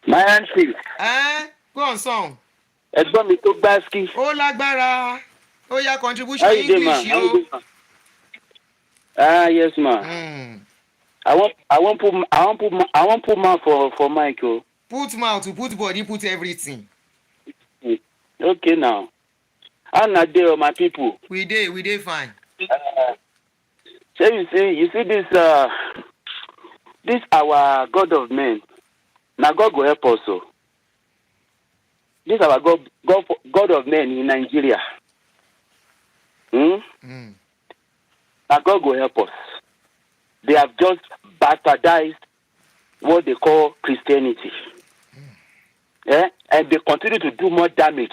My auntie. Go on, song. Ẹ̀gbọ́n mi tó gbáàsì. Ó lágbára. Ó yá contribution How you doing, English ma? yo. Yes, ma. I want put mouth for Michael. Put mouth, put body, put everything. Okay now. How na dey my people? We dey fine. So you see this this our God of men. Now God go help us. So. This our God of men in Nigeria. Now God will help us. They have just bastardized what they call Christianity. And they continue to do more damage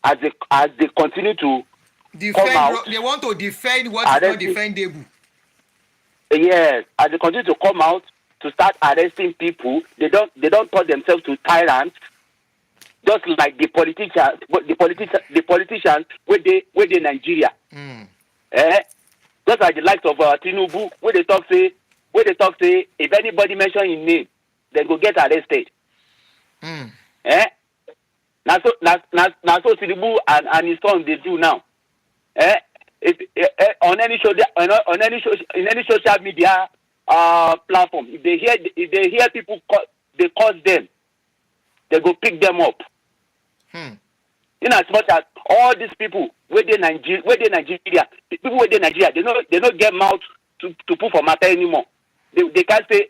as they continue to come out. They want to defend what is not defendable. Yes, as they continue to come out to start arresting people, they don't turn themselves to tyrants. Just like the politicians where they Nigeria. Just like the likes of Tinubu, where they talk say if anybody mention his name, they go get arrested. Now so Tinubu and his son they do now. On any social media platform, if they hear people they cause them, they go pick them up. In as much as all these people where they Nigeria, people where they Nigeria, they don't get mouth to put for matter anymore. They can't say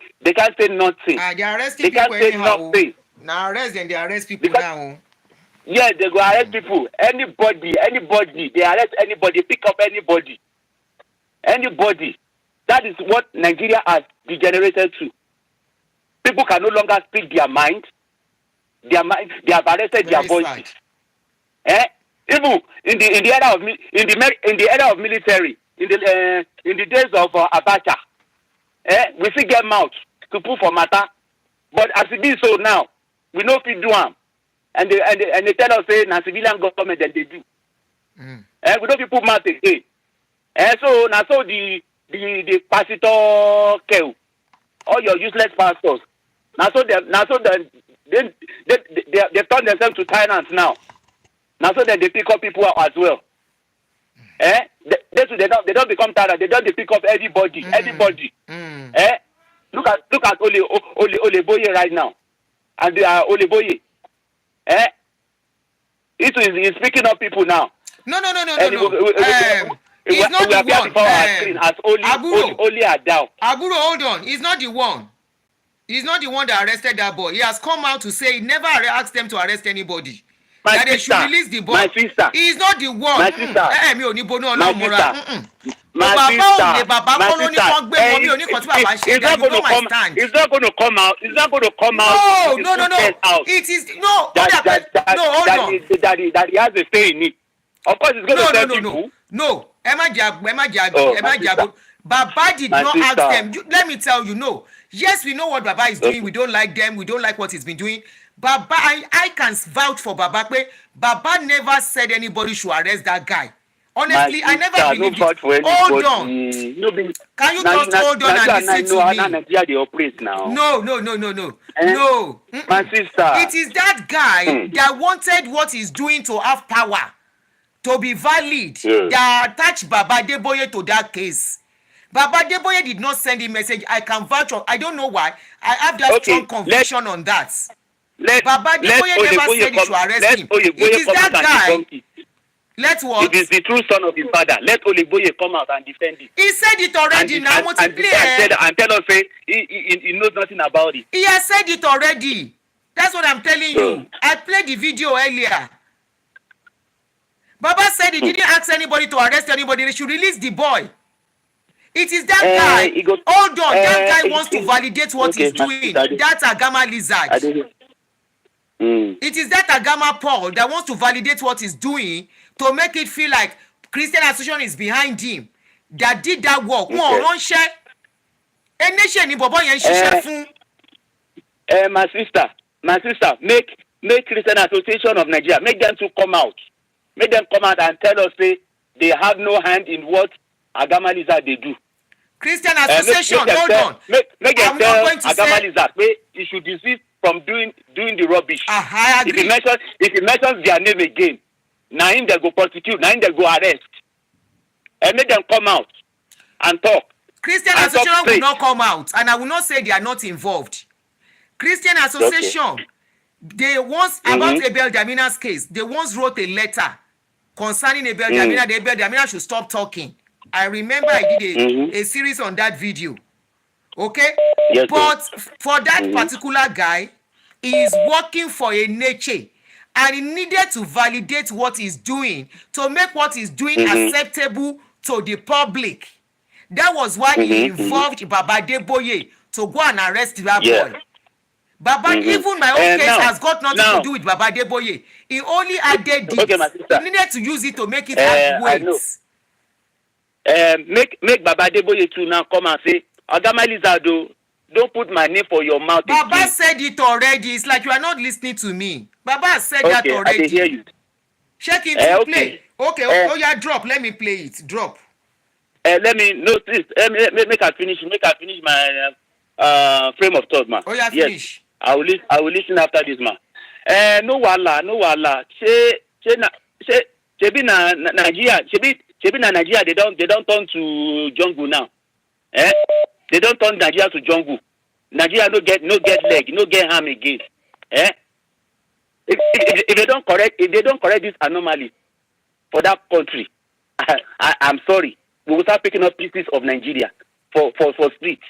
nothing. They are arresting they people can't say anyhow. nothing. Now arrest them, they arrest people Because, now. Yeah, they go arrest people. Anybody, they arrest anybody, pick up anybody. That is what Nigeria has degenerated to. People can no longer speak their mind. They have arrested their voices. Even in the era of military, in the days of Abacha, we still get mouth to put for matter. But as it is so now, we know fit do am, and they tell us say na civilian government that they do. We don't put mouth again. So now so the pastor kill all your useless pastors. Now so they turn themselves to tyrants now. Now so that they pick up people as well. They don't become tyrants. They don't pick up everybody. Look at Oleboye right now, and Oleboye. It is picking up people now. No. He's not the one. As only Adao. Aburo, hold on. He's not the one. He's not the one that arrested that boy. He has come out to say he never asked them to arrest anybody. That they should release the boy. My sister. He's not the one. My sister. My sister. He's not going to come out. No. It is no. That he has a say in it. Of course, it's going to tell people. No. Emma Jabo. Baba did not ask them. Let me tell you, no. Yes, we know what Baba is doing. We don't like them. We don't like what he's been doing. Baba, I can vouch for Baba. Baba never said anybody should arrest that guy. Honestly, I never believed it. Hold on. Can you just hold on and listen to me? No. No. My sister. It is that guy that wanted what he's doing to have power, to be valid, that attached Baba Deboye to that case. Baba Deboye did not send a message. I can vouch on. I don't know why. I have that strong conviction on that. Baba Deboye never said he should arrest him. It is that guy. Let what? If he's the true son of his father, let Oleboye come out and defend it. He said it already And, now. and, and tell us, say, he knows nothing about it. He has said it already. That's what I'm telling you. I played the video earlier. Baba said he didn't ask anybody to arrest anybody. They should release the boy. It is that guy. Hold on. That guy wants to validate what he's doing. That's Agama Lizard. It is that Agama Paul that wants to validate what he's doing to make it feel like Christian Association is behind him. That did that work. My sister, make Christian Association of Nigeria, make them to come out. Make them come out and tell us, say, they have no hand in what Agama Lizard they do. Christian Association, hold on. Make them tell Agama Lizard, he should desist from doing the rubbish. I agree. If he mentions their name again, now him they go prosecute, now him they go arrest. And make them come out and talk. Christian Association will not come out, and I will not say they are not involved. Christian Association, they once, about Abel Damina's case, they once wrote a letter concerning Abel Damina. The Abel Damina should stop talking. I remember I did a series on that video. Okay? Yes, but for that particular guy, he is working for a nature, and he needed to validate what he's doing to make what he's doing acceptable to the public. That was why he involved Baba Deboye to go and arrest that boy. Baba, even my own case has got nothing to do with Baba Deboye. He only added this. He needed to use it to make it have weight. Make Baba Deboye to now come and say, Agama Lizard, don't put my name for your mouth. Baba said it already. It's like you are not listening to me. Baba said that already. I hear you. Check it to play. Okay, yeah, drop. Let me play it. Drop. Let me notice. Make I finish my frame of thought, man. Yeah, finish. I will listen after this, man. No wala. Shebi na Nigeria. Shebi na Nigeria. They don't turn to jungle now. They don't turn Nigeria to jungle. Nigeria no get leg, no get arm again. If they don't correct this anomaly for that country, I'm sorry. We will start picking up pieces of Nigeria for streets.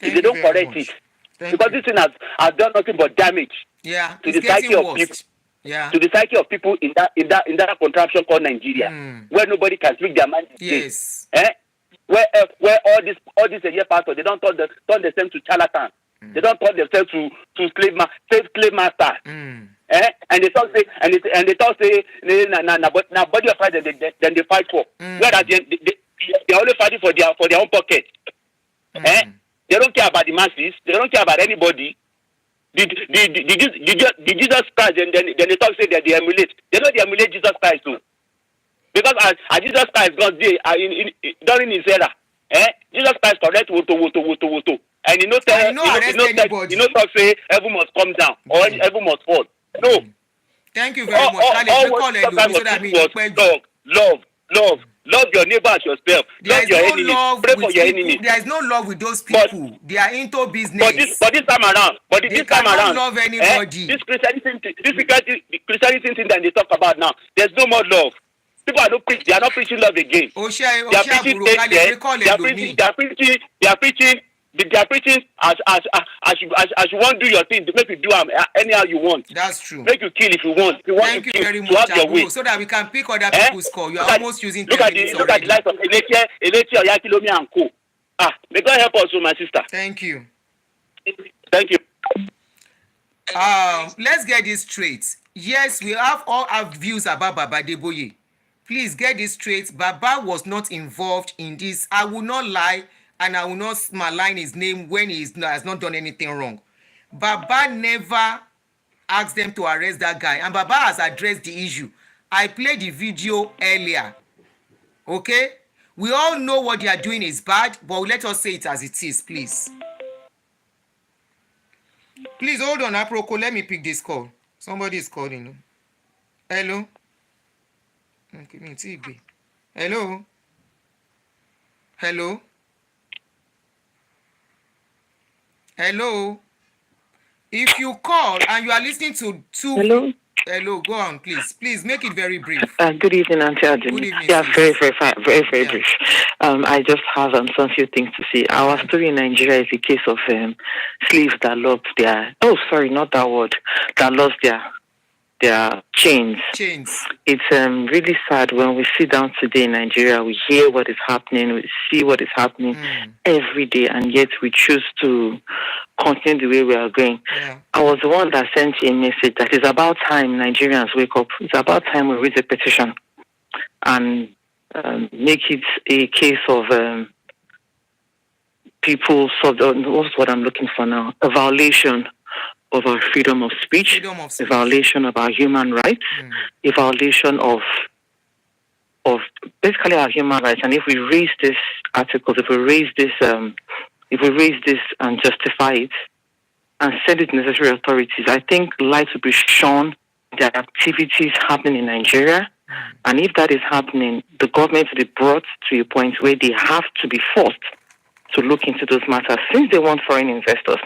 If they don't correct it, because this thing has done nothing but damage to the psyche of people. To the psyche of people in that contraption called Nigeria, where nobody can speak their mind. Yes. Where all these pastors, they don't turn themselves to charlatans. They don't turn themselves to slave masters. And they talk say na body of Christ then they fight for. Whereas they only fighting for their own pocket. They don't care about the masses. They don't care about anybody. The Jesus Christ, then they talk say that they emulate. They know they emulate Jesus Christ too. Because as Jesus Christ got there during his era, Jesus Christ correct woto. And he not say heaven must come down or heaven must fall. No. Thank you very much. Love your neighbor as yourself. Love your enemy. Pray for your enemy. There is no love with those people. They are into business. But this time around, love anybody. This Christianity thing that they talk about now, there's no more love. People are not preaching. They are not preaching love again. They are preaching as you want to do your thing. Make you do anyhow you want. That's true. Make you kill if you want. If you want Thank to you kill, very to have much, your way. so that we can pick other people's call. You are almost using 10 minutes look at the life of Elechi Oyakhilome and co. May God help us, my sister. Thank you. Thank you. Let's get this straight. Yes, we have all our views about Baba Deboye. Please get this straight. Baba was not involved in this. I will not lie and I will not malign his name when he has not done anything wrong. Baba never asked them to arrest that guy, and Baba has addressed the issue. I played the video earlier. Okay? We all know what they are doing is bad, but let us say it as it is, please. Please hold on, Aproko. Let me pick this call. Somebody is calling. Hello? Okay, hello? Hello? Hello? If you call and you are listening to two... Hello? Hello, go on, please. Please make it very brief. Good evening, Auntie Adini. Good evening, Yeah, sis. very, very fine, very Yeah. brief. I just have some few things to say. Our story in Nigeria is a case of slaves that lost their, not that word, that lost their chains. It's really sad when we sit down today in Nigeria, we hear what is happening, we see what is happening every day, and yet we choose to continue the way we are going. Yeah. I was the one that sent you a message that it's about time Nigerians wake up. It's about time we read the petition and make it a case of people sort of, what's what I'm looking for now? A violation of our freedom of speech, a violation of our human rights, a violation of basically our human rights. And if we raise this article, if we raise this and justify it and send it to necessary authorities, I think light will be shown the activities happening in Nigeria. And if that is happening, the government will be brought to a point where they have to be forced to look into those matters. Since they want foreign investors,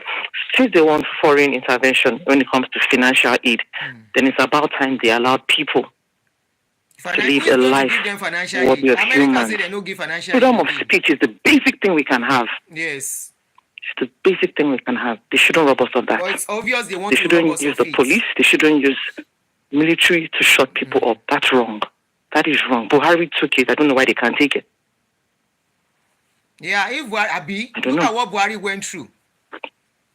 since they want foreign intervention when it comes to financial aid, then it's about time they allow people to live a life worthy of humans. Freedom of speech is the basic thing we can have. Yes. It's the basic thing we can have. They shouldn't rob us of that. Well, it's obvious they want They shouldn't use the police. They shouldn't use military to shut people up. That's wrong. That is wrong. Buhari took it. I don't know why they can't take it. Yeah, if Buhari, look at what Buhari went through.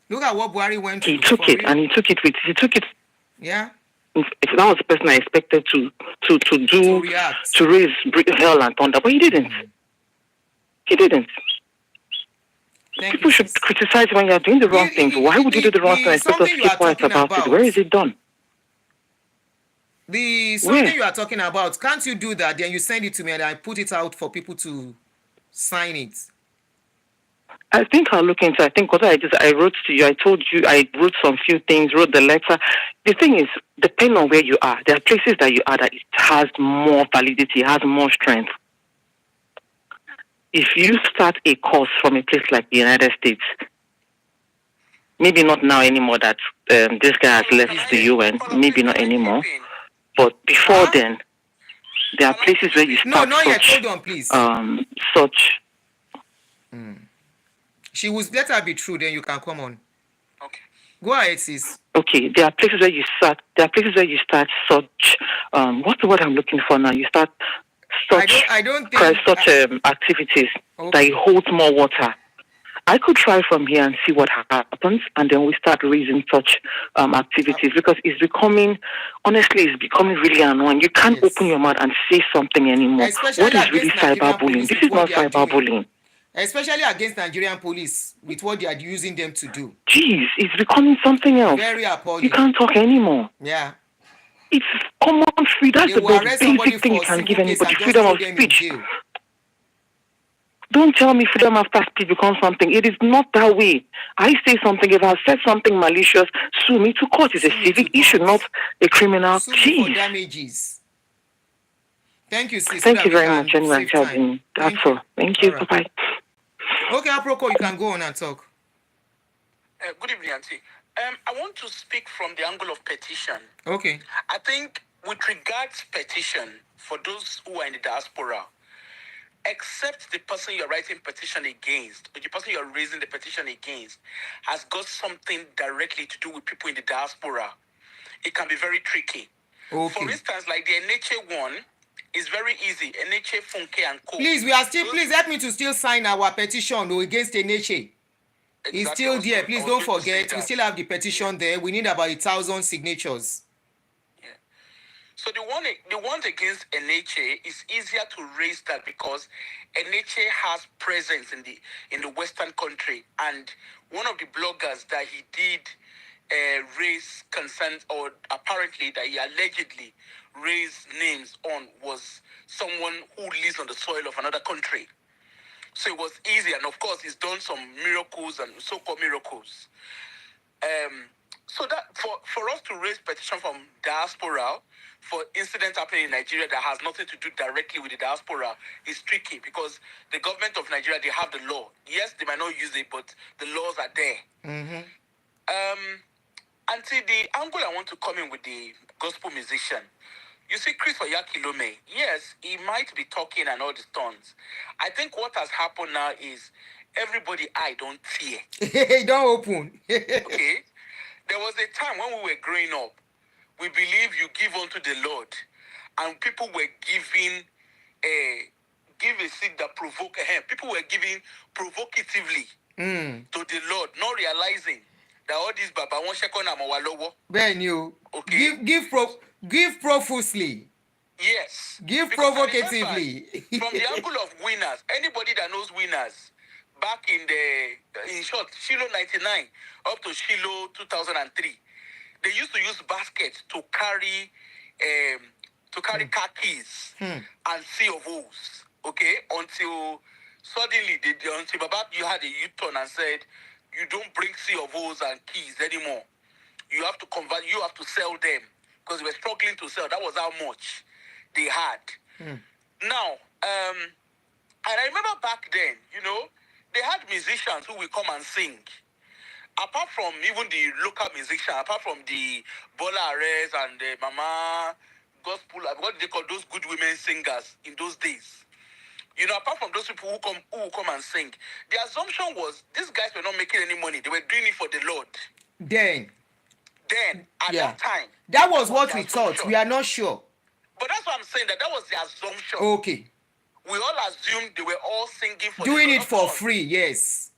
Look at what Buhari went through. He took it, and he took it. Yeah. If that was the person I expected to raise hell and thunder, but he didn't. He didn't. People should criticize when you are doing the wrong things. Why would you do the wrong thing and expect us to keep quiet about it? Where is it done? The something you are talking about, can't you do that? Then you send it to me and I put it out for people to sign it. I think I'll look into. I think what I wrote to you. I told you I wrote some few things. Wrote the letter. The thing is, depending on where you are, there are places that you are that it has more validity, has more strength. If you start a course from a place like the United States, maybe not now anymore that this guy has left the UN, maybe not anymore, but before then, there are places where you start hold on, please. She will let her be true, then you can come on. Okay. Go ahead, sis. Okay, there are places where you start. There are places where you start such. What's the word I'm looking for now? You start such. I don't think such activities that it holds more water. I could try from here and see what happens, and then we start raising such activities because it's becoming really annoying. You can't open your mouth and say something anymore. Especially what is really cyberbullying? This is not cyberbullying. Especially against Nigerian police with what they are using them to do. Jeez, it's becoming something else. Very appalling. You can't talk anymore. Yeah. It's common freedom. That's the most basic thing you can give anybody. Freedom of speech. Don't tell me freedom of speech becomes something. It is not that way. I say something, if I said something malicious, sue me to court. It's a civic issue, not a criminal. Sue for damages. Thank you, sister. Thank you very much, anyway. That's all. Thank you. Right. Bye-bye. Okay, Aproko, you can go on and talk. Good evening, Auntie. I want to speak from the angle of petition. Okay. I think with regards petition, for those who are in the diaspora, except the person you're writing petition against, or the person you're raising the petition against, has got something directly to do with people in the diaspora, it can be very tricky. Okay. For instance, like the NHA one, it's very easy. NHA, Funke, and Co. Please help me to still sign our petition against NHA. Exactly. It's still there. Please don't forget. We still have the petition there. We need about 1,000 signatures. Yeah. So the ones against NHA is easier to raise that because NHA has presence in the Western country, and one of the bloggers that he did raise concerns, or apparently that he allegedly raised names on, was someone who lives on the soil of another country. So it was easy, and of course he's done some miracles and so-called miracles. So that for us to raise petition from diaspora for incidents happening in Nigeria that has nothing to do directly with the diaspora is tricky because the government of Nigeria, they have the law. Yes, they might not use it, but the laws are there. Mm-hmm. Until the angle I want to come in with the gospel musician. You see, Chris Oyakhilome, yes, he might be talking and all the tones. I think what has happened now is everybody eye don't tear. Don't open. Okay? There was a time when we were growing up, we believe you give unto the Lord, and people were giving give a seed that provoke people were giving provocatively to the Lord, not realizing that all these Baba won't check on Amawalowo. Ben, you Okay. give profusely. Yes. Give Because provocatively. from the angle of winners, anybody that knows winners, back in short, Shiloh 99 up to Shiloh 2003, they used to use baskets to carry car keys and C of O's. Okay, until suddenly until Baba you had a U-turn and said you don't bring C of O's and keys anymore. You have to convert. You have to sell them because they were struggling to sell. That was how much they had. Now, and I remember back then, they had musicians who will come and sing. Apart from even the local musicians, apart from the Bola Ares and the Mama Gospel, what they call those good women singers in those days. Apart from those people who will come and sing, the assumption was these guys were not making any money. They were doing it for the Lord. Then, at that time. That was what we thought. We are not sure. But that's what I'm saying, that was the assumption. Okay. We all assumed they were all singing for doing the Lord. Doing it for free, yes.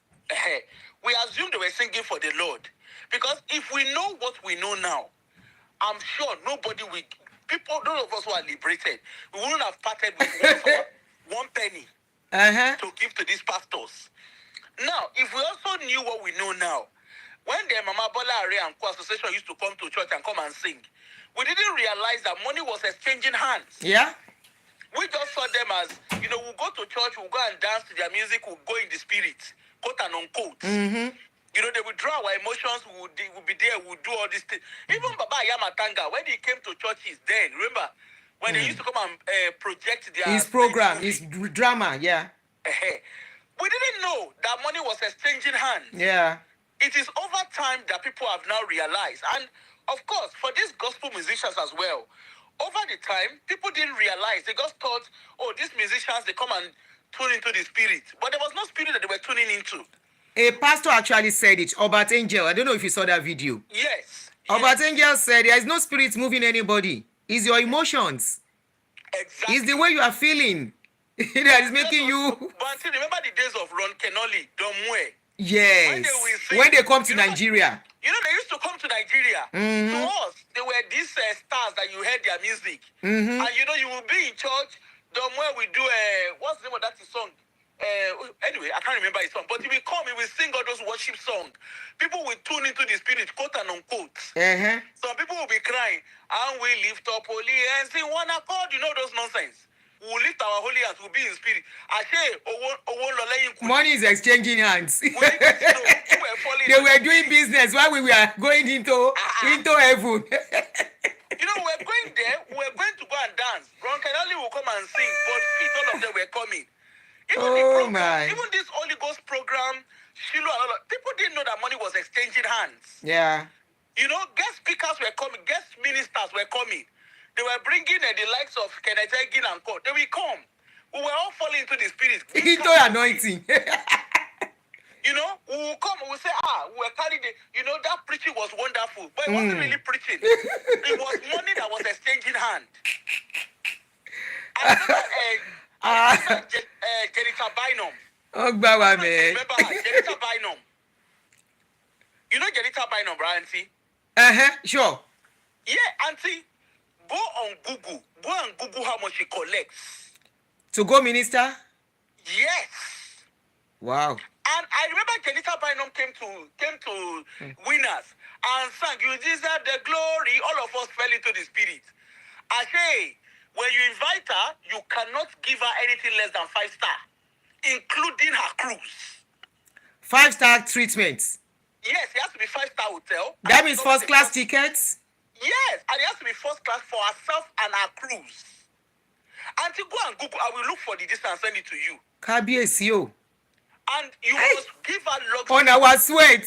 We assumed they were singing for the Lord. Because if we know what we know now, I'm sure none of us who are liberated, we wouldn't have parted with one penny to give to these pastors. Now, if we also knew what we know now, when the Mama Bola Are and Co Association used to come to church and come and sing, we didn't realize that money was exchanging hands. Yeah. We just saw them as, we'll go to church, we'll go and dance to their music, we'll go in the spirit, quote and unquote. They would draw our emotions, we'll be there, we'll do all these things. Even Baba Yamatanga, when he came to churches then, remember, when they used to come and project his program, his drama, yeah. We didn't know that money was exchanging hands. Yeah. It is over time that people have now realized. And, of course, for these gospel musicians as well, over the time, people didn't realize. They just thought, these musicians, they come and tune into the spirit. But there was no spirit that they were tuning into. A pastor actually said it, Obert Angel. I don't know if you saw that video. Yes. Obert Angel said there is no spirit moving anybody. It's your emotions. Exactly. It's the way you are feeling that is making you... But remember the days of Ron Kenoli, Domwe. Yes. When they come to Nigeria. They used to come to Nigeria. To us, they were these stars that you heard their music. And you will be in church. Domwe will do what's the name of that song? Anyway, I can't remember his song. But he will come, he will sing all those worship songs. People will tune into the spirit, quote and unquote. Some people will be crying, and we lift up holy hands in one accord. Those nonsense. We will lift our holy hands, we'll be in spirit. Money is exchanging hands. They were doing business while we were going into heaven. We're going there, we're going to go and dance. Ron Kenoli will come and sing, but all of them were coming. Even this Holy Ghost program, Shiloh and all that, people didn't know that money was exchanging hands. Yeah. Guest speakers were coming, guest ministers were coming. They were bringing the likes of Kenneth Hagin and Co. They will come. We were all falling into the spirit. Into anointing. We will come, we will say, we were carrying that preaching was wonderful. But it wasn't really preaching. It was money that was exchanging hand. I remember Jennifer Bynum. Oh, Baba, man. Remember Jennifer Bynum? Jennifer Bynum, right, Auntie? Sure. Yeah, Auntie. Go and Google how much she collects. To go minister? Yes. Wow. And I remember Jennifer Bynum came to Winners and sang, "You deserve the glory." All of us fell into the spirit. I say, when you invite her, you cannot give her anything less than 5-star, including her cruise. 5-star treatments. Yes, it has to be 5-star hotel. That means first class tickets? Yes, and it has to be first class for herself and her cruise. And to go and Google, I will look for the distance and send it to you. Kabiesio. And you must give her luxury. On our sweat.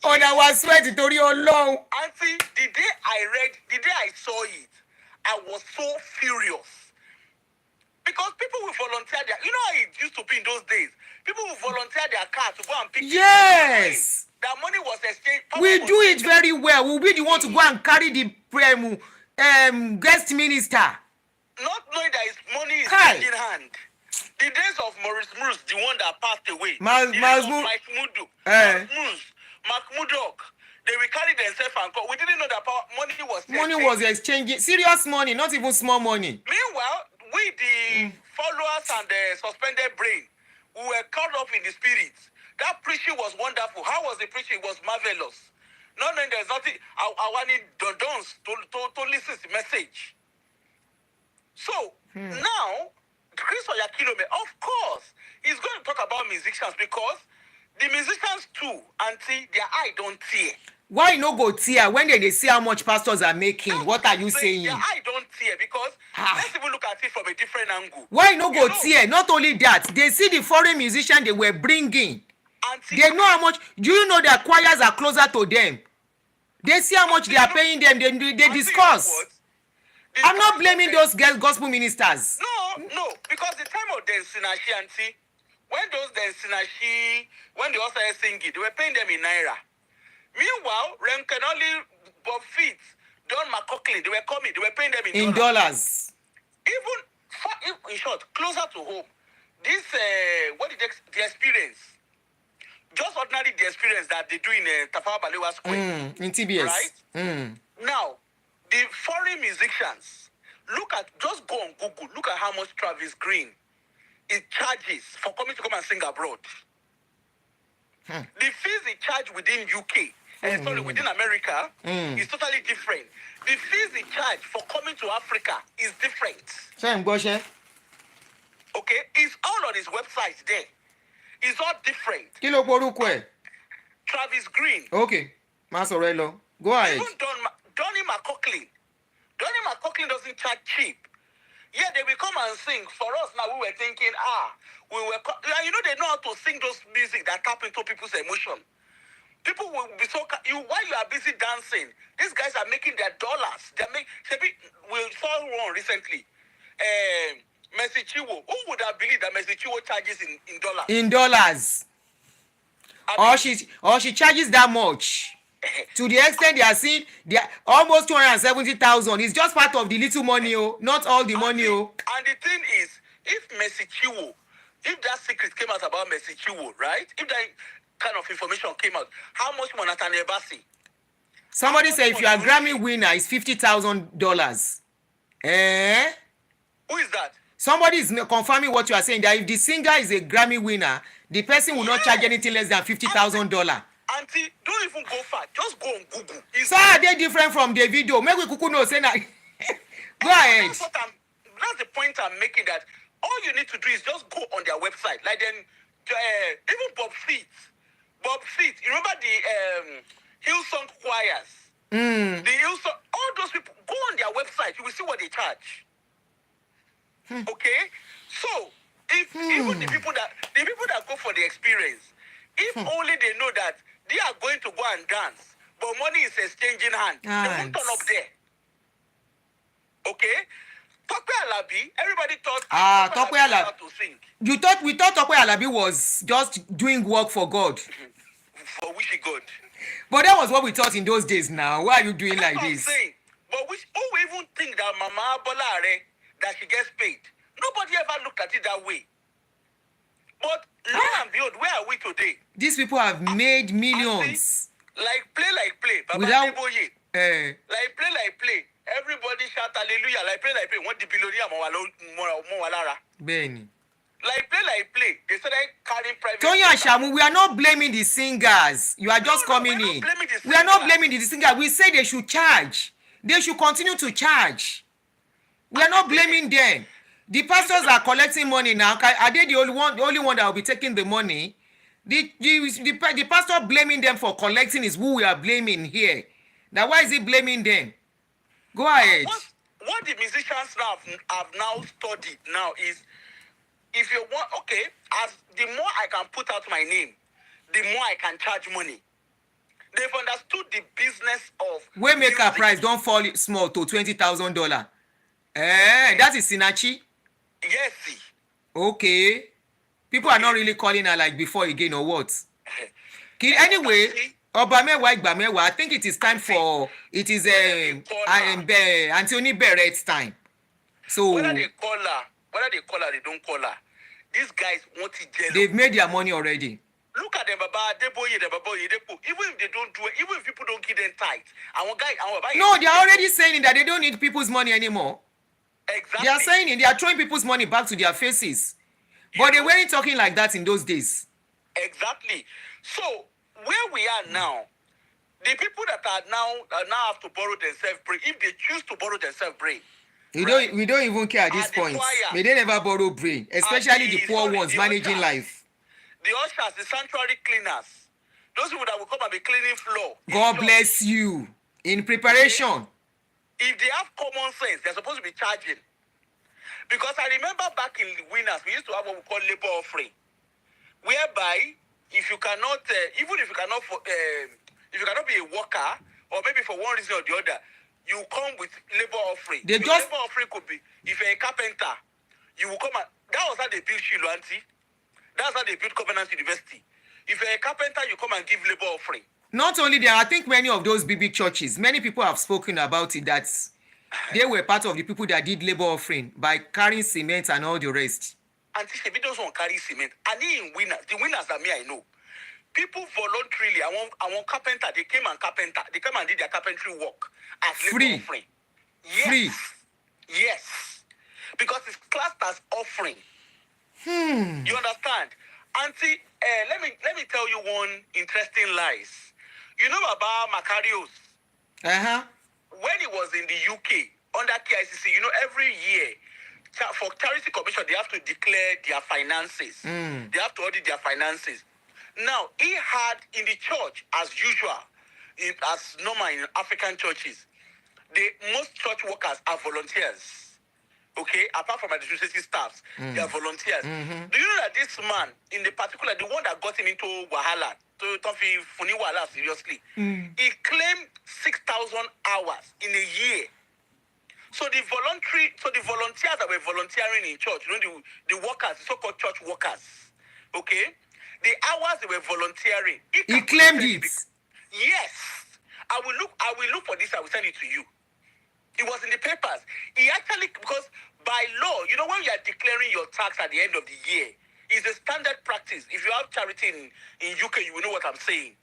Ọ̀nà wa sweat torí Ọlọ́run. Auntie, the day I saw it, I was so furious. Because people will volunteer their, you know how it used to be in those days. People will volunteer their car to go and pick. Yes. That money was exchanged. We do it very well. We'll be the one to go and carry the guest minister. Not knowing that his money is in hand. The days of Maurice Moose, the one that passed away. Mahmoudok. They will carry themselves and go. We didn't know that money was money was exchanging. Serious money, not even small money. Meanwhile, we the followers and the suspended brain, we were caught up in the spirit. That preaching was wonderful. How was the preaching? It was marvelous. Not knowing there's nothing. I wanted dons to listen to the message. So now, Chris Oyakhilome, of course, he's going to talk about musicians because the musicians too, auntie, their eye don't tear. Why no go tear when they see how much pastors are making? What are you saying? Their eye don't tear because let's even look at it from a different angle. Why no go tear? Not only that, they see the foreign musician they were bringing. Auntie, they know how much. Do you know their choirs are closer to them? They see how much they are paying them. They discuss. I'm not blaming those gospel ministers. No, because the time of Densinashi, auntie, when those Densinashi, when they also singing, they were paying them in naira. Meanwhile, Renkenoli, Bob Feet, Don McCockley, they were coming, they were paying them in dollars. Even, in short, closer to home, this, what did the experience? Just ordinary the experience that they do in Tafawa Balewa Square. In TBS. Right? Now, the foreign musicians, just go on Google, look at how much Travis Green it charges for coming to come and sing abroad. The fees they charge within UK, within America, is totally different. The fees they charge for coming to Africa is different. Okay? It's all on his website there. It's all different. Kilo porukwe. Travis Green. Okay. Masorello. Go ahead. Even Donnie McCocklin. Donnie McCocklin doesn't charge cheap. Yeah, they will come and sing. For us now, we were thinking, they know how to sing those music that tap into people's emotion. People will be so, while you are busy dancing, these guys are making their dollars. We saw one recently. Mercy Chiwo. Who would have believed that Mercy Chiwo charges in dollars? In dollars. Or she charges that much. To the extent they are seeing, they are almost 270,000. It's just part of the little money, not all the money. And the thing is, if Mercy Chiwo, if that secret came out about Mercy Chiwo, right? If that kind of information came out, how much money can Ebasi? Somebody say if you are a Grammy winner, it's $50,000. Who is that? Somebody is confirming what you are saying, that if the singer is a Grammy winner, the person will not charge anything less than $50,000. Auntie, don't even go far. Just go on Google. So are they different from the video? Make we kuku know say that. Go ahead. That's the point I'm making, that all you need to do is just go on their website. Like then, even Bob Feet. You remember the Hillsong choirs? The Hillsong, all those people, go on their website. You will see what they charge. Okay? So, if even the people that go for the experience, if only they know that they are going to go and dance, but money is exchanging hands, they won't turn up there. Okay? Tope Alabi, everybody thought Tope Alabi to sing. We thought Tope Alabi was just doing work for God. For which God? But that was what we thought in those days now. Why are you doing That's like this? Saying. But who even think that Mama Bolare, that she gets paid? Nobody ever looked at it that way. But lo and behold, where are we today? These people have made millions. Like play. Baba Without Deboye. Like play. Everybody shout hallelujah. Like play. What the billionaire mo walara. Benny. Like play. They started carrying private. Tonya Ashamu, we are not blaming the singers. You are just coming in. We are not blaming the singers. We say they should charge. They should continue to charge. We are not blaming them. The pastors are collecting money now. Are they the only one that will be taking the money? The pastor blaming them for collecting is who we are blaming here. Now, why is he blaming them? Go ahead. What the musicians now have now studied now is, if you want, okay, as the more I can put out my name, the more I can charge money. They've understood the business of Waymaker music. price don't fall small to $20,000. That is Sinachi. Yes. Okay. People are not really calling her like before again or what? Anyway, Obamewa Igbamewa, I think it is time for Auntie Oniberet's time. So whether they call her, they don't call her. These guys want it jello. They've made their money already. Look at them, Baba. Even if they don't do it, even if people don't give them tight, no, they are already saying that they don't need people's money anymore. Exactly. They are saying it. They are throwing people's money back to their faces. But they weren't talking like that in those days. Exactly. So where we are now, the people that are now have to borrow themselves brain. If they choose to borrow themselves brain, we don't even care at this point. May they never borrow brain, especially the poor ones managing life. The ushers, the sanctuary cleaners, those people that will come and be cleaning floor. God bless you. In preparation. If they have common sense, they're supposed to be charging. Because I remember back in the Winners, we used to have what we call labor offering, whereby if you cannot, even if you cannot be a worker, or maybe for one reason or the other, you come with labor offering. Labor offering could be, if you're a carpenter, you will come and, that was how they built Shiloh, auntie. That's how they built Covenant University. If you're a carpenter, you come and give labor offering. Not only that, I think many of those big churches, many people have spoken about it, that they were part of the people that did labor offering by carrying cement and all the rest. And if those who carry cement, and in winners, the winners are me, I know. People voluntarily, I want carpenter, they came and did their carpentry work as labor offering. Yes. Free. Yes. Because it's classed as offering. You understand? Auntie, let me tell you one interesting lies. You know about Macarius? When he was in the UK under KICC, every year for charity commission they have to declare their finances. They have to audit their finances. Now he had in the church, as usual, as normal in African churches, most church workers are volunteers. Okay, apart from administrative staffs, they are volunteers. Do you know that this man, in the particular, the one that got him into Wahala, to Funi Wahala seriously, he claimed 6,000 hours in a year. So the volunteers that were volunteering in church, the workers, the so-called church workers, okay, the hours they were volunteering, he claimed it. Yes, I will look for this. I will send it to you. It was in the papers. He actually, because by law, when you are declaring your tax at the end of the year, it's a standard practice. If you have charity in UK, you will know what I'm saying.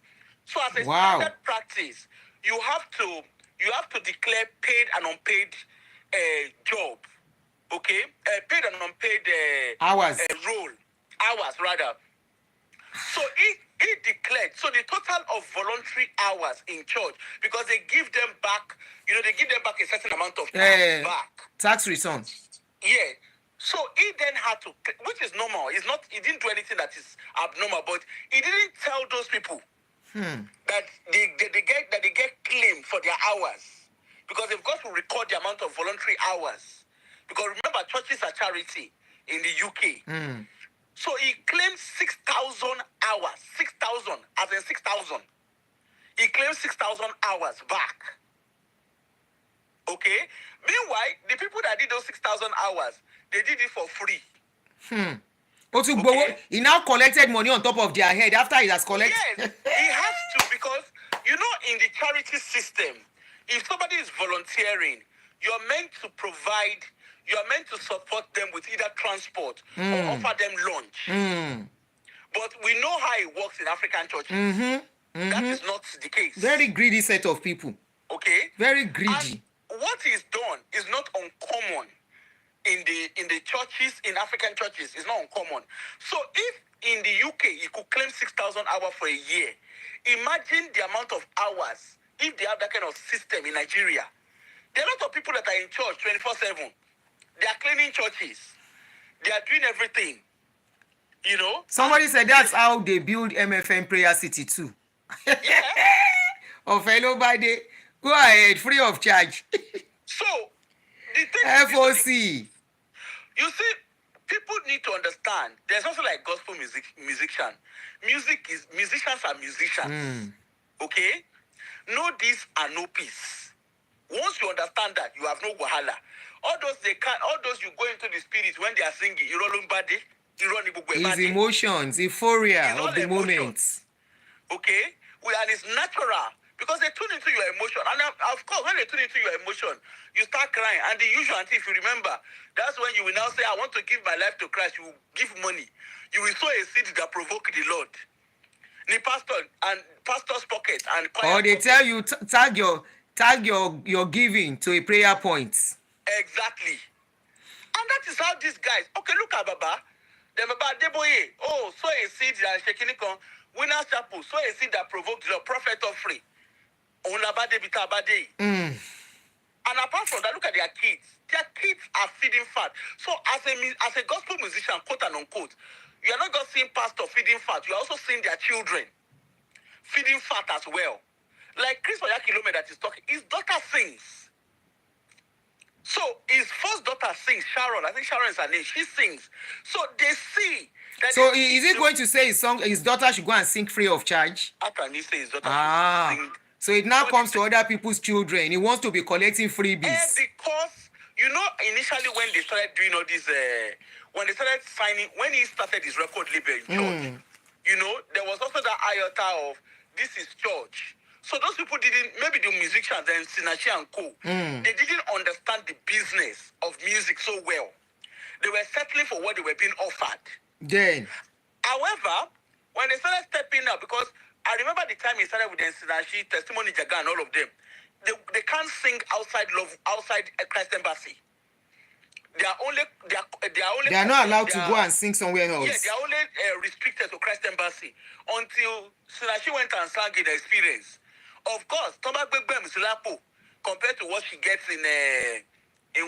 So as a standard practice, you have to declare paid and unpaid job. Okay? Paid and unpaid hours. Hours rather. So he declared, so the total of voluntary hours in church, because they give them back, they give them back a certain amount of tax back. Tax returns. Yeah. So he then had to, which is normal. He didn't do anything that is abnormal, but he didn't tell those people that they get claimed for their hours, because they've got to record the amount of voluntary hours. Because remember, churches are charity in the UK. So he claimed 6,000 hours. 6,000, as in 6,000. He claimed 6,000 hours back. Okay? Meanwhile, the people that did those 6,000 hours, they did it for free. Okay? He now collected money on top of their head after he has collected. Yes, he has to, because, in the charity system, if somebody is volunteering, you're meant to support them with either transport or offer them lunch. But we know how it works in African churches. That is not the case. Very greedy set of people. Okay? Very greedy. And what is done is not uncommon in the churches, in African churches. It's not uncommon. So if in the UK you could claim 6,000 hours for a year, imagine the amount of hours if they have that kind of system in Nigeria. There are a lot of people that are in church 24/7. They are cleaning churches. They are doing everything. Somebody said that's how they build MFM Prayer City too. Yeah. Oh, fellow Bade, go ahead, free of charge. So, the thing FOC. You see, people need to understand. There's also like gospel musician. Musicians are musicians. Okay? No this and no peace. Once you understand that, you have no wahala. All those you go into the spirit when they are singing, His emotions, euphoria of the moment. Okay? And it's natural because they tune into your emotion. And of course, when they tune into your emotion, you start crying. And the usual, if you remember, that's when you will now say, I want to give my life to Christ. You will give money. You will sow a seed that provoke the Lord. The pastor and pastor's pocket and or they tell you tag your giving to a prayer point. Exactly. And that is how these guys, okay, look at Baba. The Baba Deboye, sow a seed and shaking it on Winners Chapel, sow a seed that provoked the prophet of free. And apart from that, look at their kids. Their kids are feeding fat. So as a gospel musician, quote and unquote, you are not just seeing pastor feeding fat, you are also seeing their children feeding fat as well. Like Chris Oyakhilome that is talking, his daughter sings. So his first daughter sings, Sharon. I think Sharon is her name. She sings. So they see that. So is he going to say his daughter should go and sing free of charge? How can he say his daughter should sing? So it now comes to other people's children. He wants to be collecting freebies. Because, initially when they started doing all this, when they started signing, when he started his record label in church, there was also that iota of, this is church. So those people didn't, maybe the musicians and Sinachi and Co, they didn't understand the business of music so well. They were settling for what they were being offered. However, when they started stepping up, because I remember the time he started with the Sinachi, Testimony Jaga and all of them, they can't sing outside Christ Embassy. They are not allowed to go and sing somewhere else. Yeah, they are only restricted to Christ Embassy until Sinachi went and sang in the experience. Of course, Toba Gbegbe Msilapo compared to what she gets in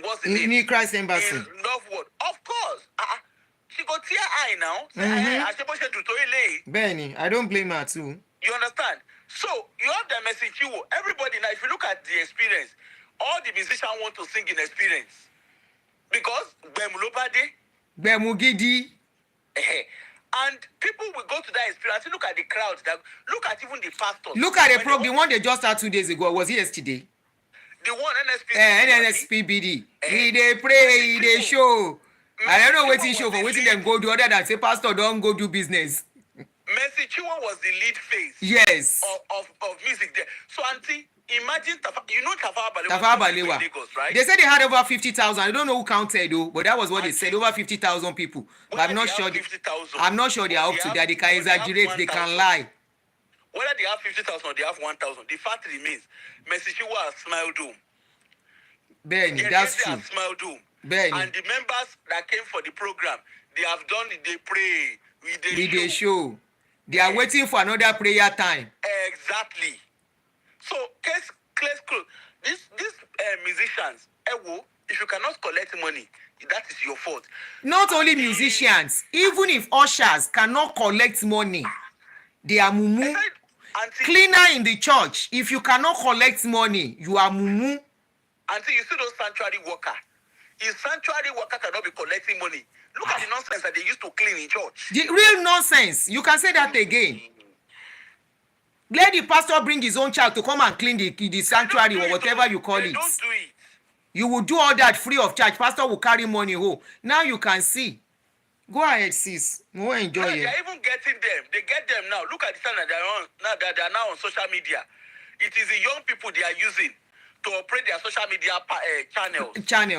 what's the name? In Christ Embassy. In Lovewood. Of course. She got tear eye now. Benny, I don't blame her too. You understand? So you have the message. Everybody now, if you look at the experience, all the musicians want to sing in experience. Because Bemugidi. And people will go to that experience. Look at the crowds. Look at even the pastors. Look at the one they just had 2 days ago. Was it yesterday? The one NSPBD. They pray, they show. I don't know what show for waiting them go do other than say pastor don't go do business. Mercy Chiwa was the lead face. Yes. Of music there. So auntie, imagine Tafawa Balewa. Lagos, right? They said they had over 50,000. I don't know who counted though, but that was what they said. Over 50,000 people. But I'm not sure. I'm not sure they are up to that. They can exaggerate. They can lie. Whether they have 50,000 or they have 1,000, the fact remains, Mercy Chiwa has smiled home. Benny, that's true. Smiled home. Benny. And the members that came for the program, they have done it. They pray. They show. They are waiting for another prayer time. Exactly. So, case close. These musicians, if you cannot collect money, that is your fault. Not only musicians, even if ushers cannot collect money, they are mumu. Cleaner in the church, if you cannot collect money, you are mumu. Until you see those sanctuary workers. If sanctuary worker cannot be collecting money, look at the nonsense that they used to clean in church. The real nonsense. You can say that again. Let the pastor bring his own child to come and clean the sanctuary or whatever you call it. Don't do it. You will do all that free of charge. Pastor will carry money home. Now you can see. Go ahead, sis. Go enjoy it. They are even getting them. They get them now. Look at the time that they are now on social media. It is the young people they are using to operate their social media channels.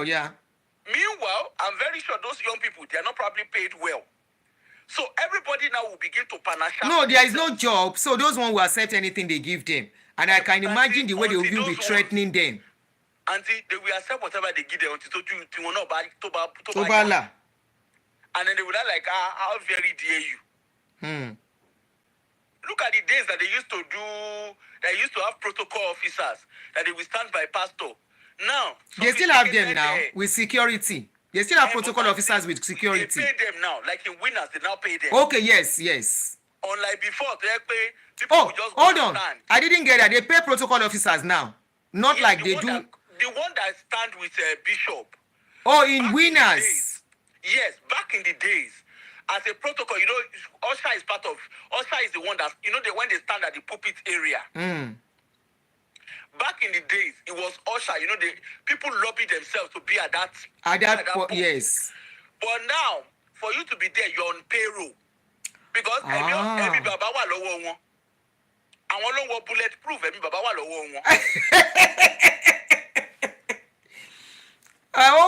Yeah. Meanwhile, I'm very sure those young people, they are not probably paid well. So everybody now will begin to punish. No, there is no job. So those ones will accept anything they give them. And I can imagine the way they will be threatening them. Until they will accept whatever they give them until to not buy Tobala. And then they will like, how very dare you? Look at the days that they used to do, they used to have protocol officers, that they will stand by pastor. Now, they still have them now with security. They still have protocol officers with security. They pay them now, like in Winners, they now pay them. Okay, yes. Unlike before, they pay people just hold on. I didn't get that. They pay protocol officers now. Not like they do. The one that stand with Bishop. Oh, in Winners. Yes, back in the days. as a protocol, usher is part of, usher is the one that, when they stand at the pulpit area. Back in the days, it was usher, the people lobby themselves to be at that pulpit. Yes. But now, for you to be there, you're on payroll. Because every baba wa lowo won. Àwọn ló wọ bulletproof, every baba wa lowo won.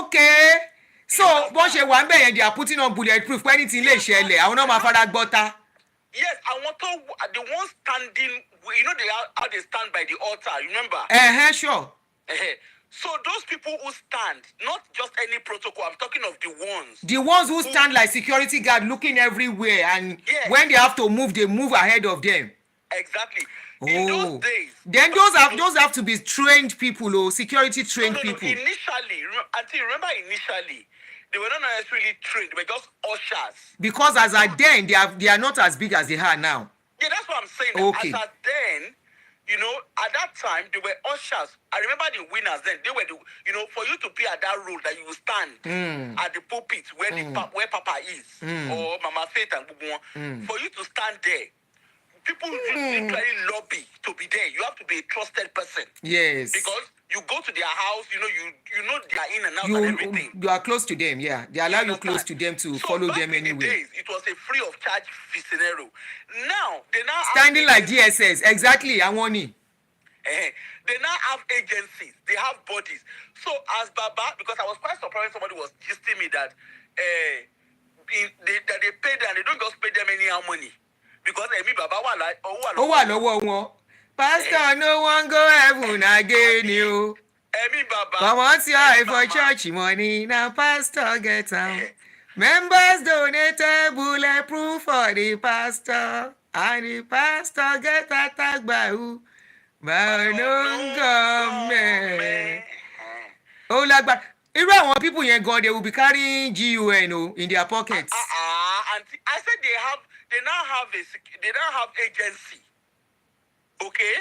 Okay. So, bó ṣe wà ńbẹ̀ yẹn, they are putting on bulletproof. Anything lè ṣẹlẹ̀, àwọn náà máa fara gbọ́ta. Yes, the ones standing, how they stand by the altar, remember? Sure. So those people who stand, not just any protocol, I'm talking of the ones. The ones who stand like security guard looking everywhere, and when they have to move, they move ahead of them. Exactly. In those days. Then those have to be trained people, security trained people. Initially, remember initially, they were not necessarily trained, they were just ushers. Because as at then, they are not as big as they are now. Yeah, that's what I'm saying. Okay. As at then, at that time, they were ushers. I remember the winners then. They were for you to be at that role that you will stand at the pulpit where where Papa is, or Mama Faith and Bubu. For you to stand there, people literally lobby to be there. You have to be a trusted person. Yes. Because you go to their house, you know they are in and out and everything. You are close to them, yeah. They allow you close to them to follow them anywhere. Back in the days, it was a free of charge scenario. Now, they now standing like GSS, exactly, Awoni. They now have agencies, they have bodies. So as Baba, because I was quite surprised somebody was gisting me that that they pay them, they don't just pay them anyhow money. Because Baba wà Pastor, no one go heaven again, you. Baba. Come on, see how for church money. Now, Pastor get out. Members donated bulletproof for the pastor. And the pastor get attacked by who? By no government. Oh, like, but even people yẹn go, they will be carrying GUN in their pockets. And I said they now have agency. Okay?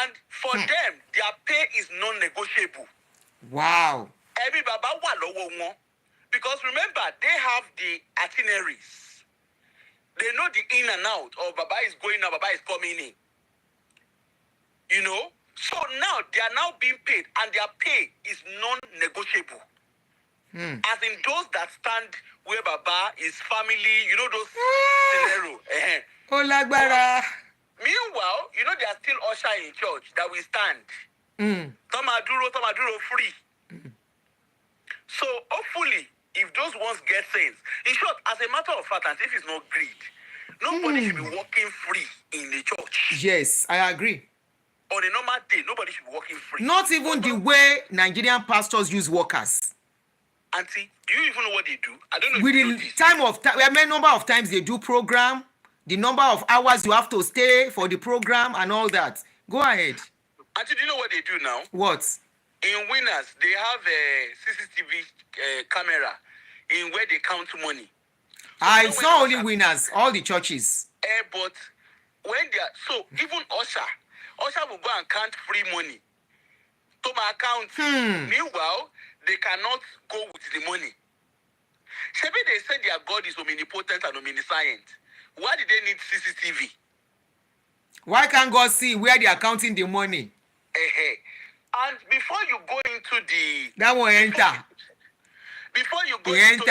And for them, their pay is non-negotiable. Wow. Every Baba wa lowo won. Because remember, they have the itineraries. They know the in and out. Or Baba is going out, Baba is coming in. So now, they are now being paid. And their pay is non-negotiable. As in those that stand where Baba is family, those scenarios. Oh, lagbara. Meanwhile, there are still usher in church that we stand. Tomaduro free. So hopefully, if those ones get sense, in short, as a matter of fact, and if it's not greed, nobody should be walking free in the church. Yes, I agree. On a normal day, nobody should be walking free. Not even the way Nigerian pastors use workers. Auntie, do you even know what they do? I don't know. With the number of times they do program, the number of hours you have to stay for the program and all that. Go ahead. Auntie, do you know what they do now? What? In Winners, they have a CCTV camera in where they count money. So it's not only Winners, all the churches. But when they are, so even Usher will go and count free money to my account. Meanwhile, they cannot go with the money. Maybe they said their God is omnipotent and omniscient. Why did they need CCTV? Why can't God see where they are counting the money? And before you go into the... That won't enter. Before you go into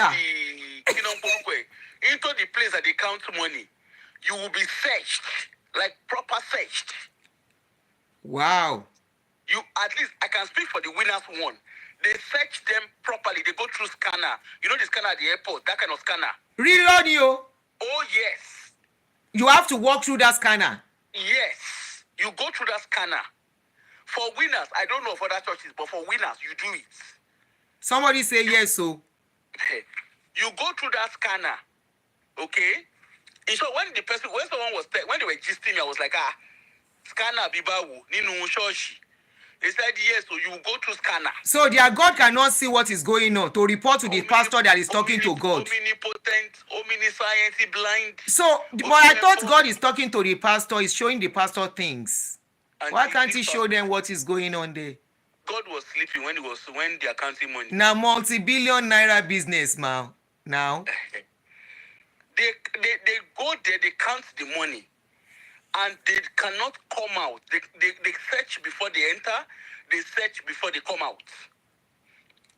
the place that they count money, you will be searched, like proper searched. Wow. At least, I can speak for the Winners one. They search them properly. They go through scanner. The scanner at the airport, that kind of scanner. Reload you. Oh, yes. You have to walk through that scanner. Yes. You go through that scanner. For Winners, I don't know for other churches, but for Winners, you do it. Somebody say yes, so. You go through that scanner. Okay? And so when they were gisting me, I was like, scanner bibawu, ninu shoshi. They said yes, so you will go through scanner. So their God cannot see what is going on to report to the pastor that is talking to God. Omnipotent, omniscient, blind. So, but I thought God is talking to the pastor, is showing the pastor things. And why can't he show them what is going on there? God was sleeping when they are counting money. Now multi-billion naira business, man. Now. they go there, they count the money, and they cannot come out. They search before they enter, they search before they come out.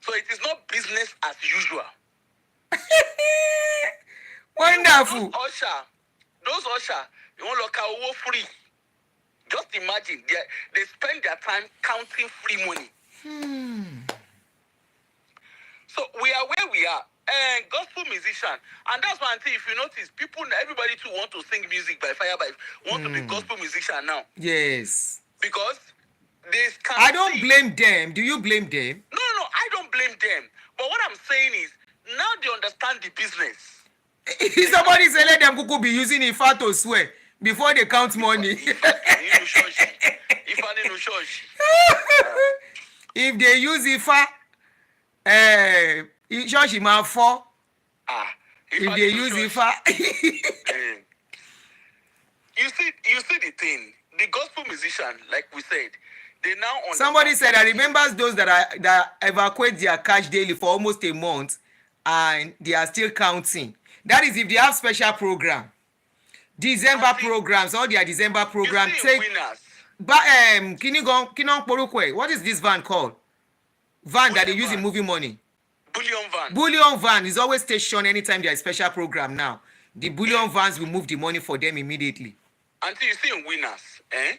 So it is not business as usual. Wonderful. Those usher, you want to look free. Just imagine, they spend their time counting free money. So we are where we are. Gospel musician, and that's why if you notice, everybody too want to sing music by fire, want to be gospel musician now. Yes. Because they can. I don't blame them. Do you blame them? No, I don't blame them. But what I'm saying is, now they understand the business. Somebody say let them could be using Ifa to swear before they count money. If they use Ifa, church ma for. If they use Ifa. You see the thing. The gospel musician, like we said, they now understand. Somebody said, I remember those that evacuate their cash daily for almost a month and they are still counting. That is if they have special program. December programs, all their December program. Take what is this van called? Van that they use in movie money. Bullion van. Bullion van is always stationed anytime there is special program now. The bullion vans will move the money for them immediately. Until you see in winners, I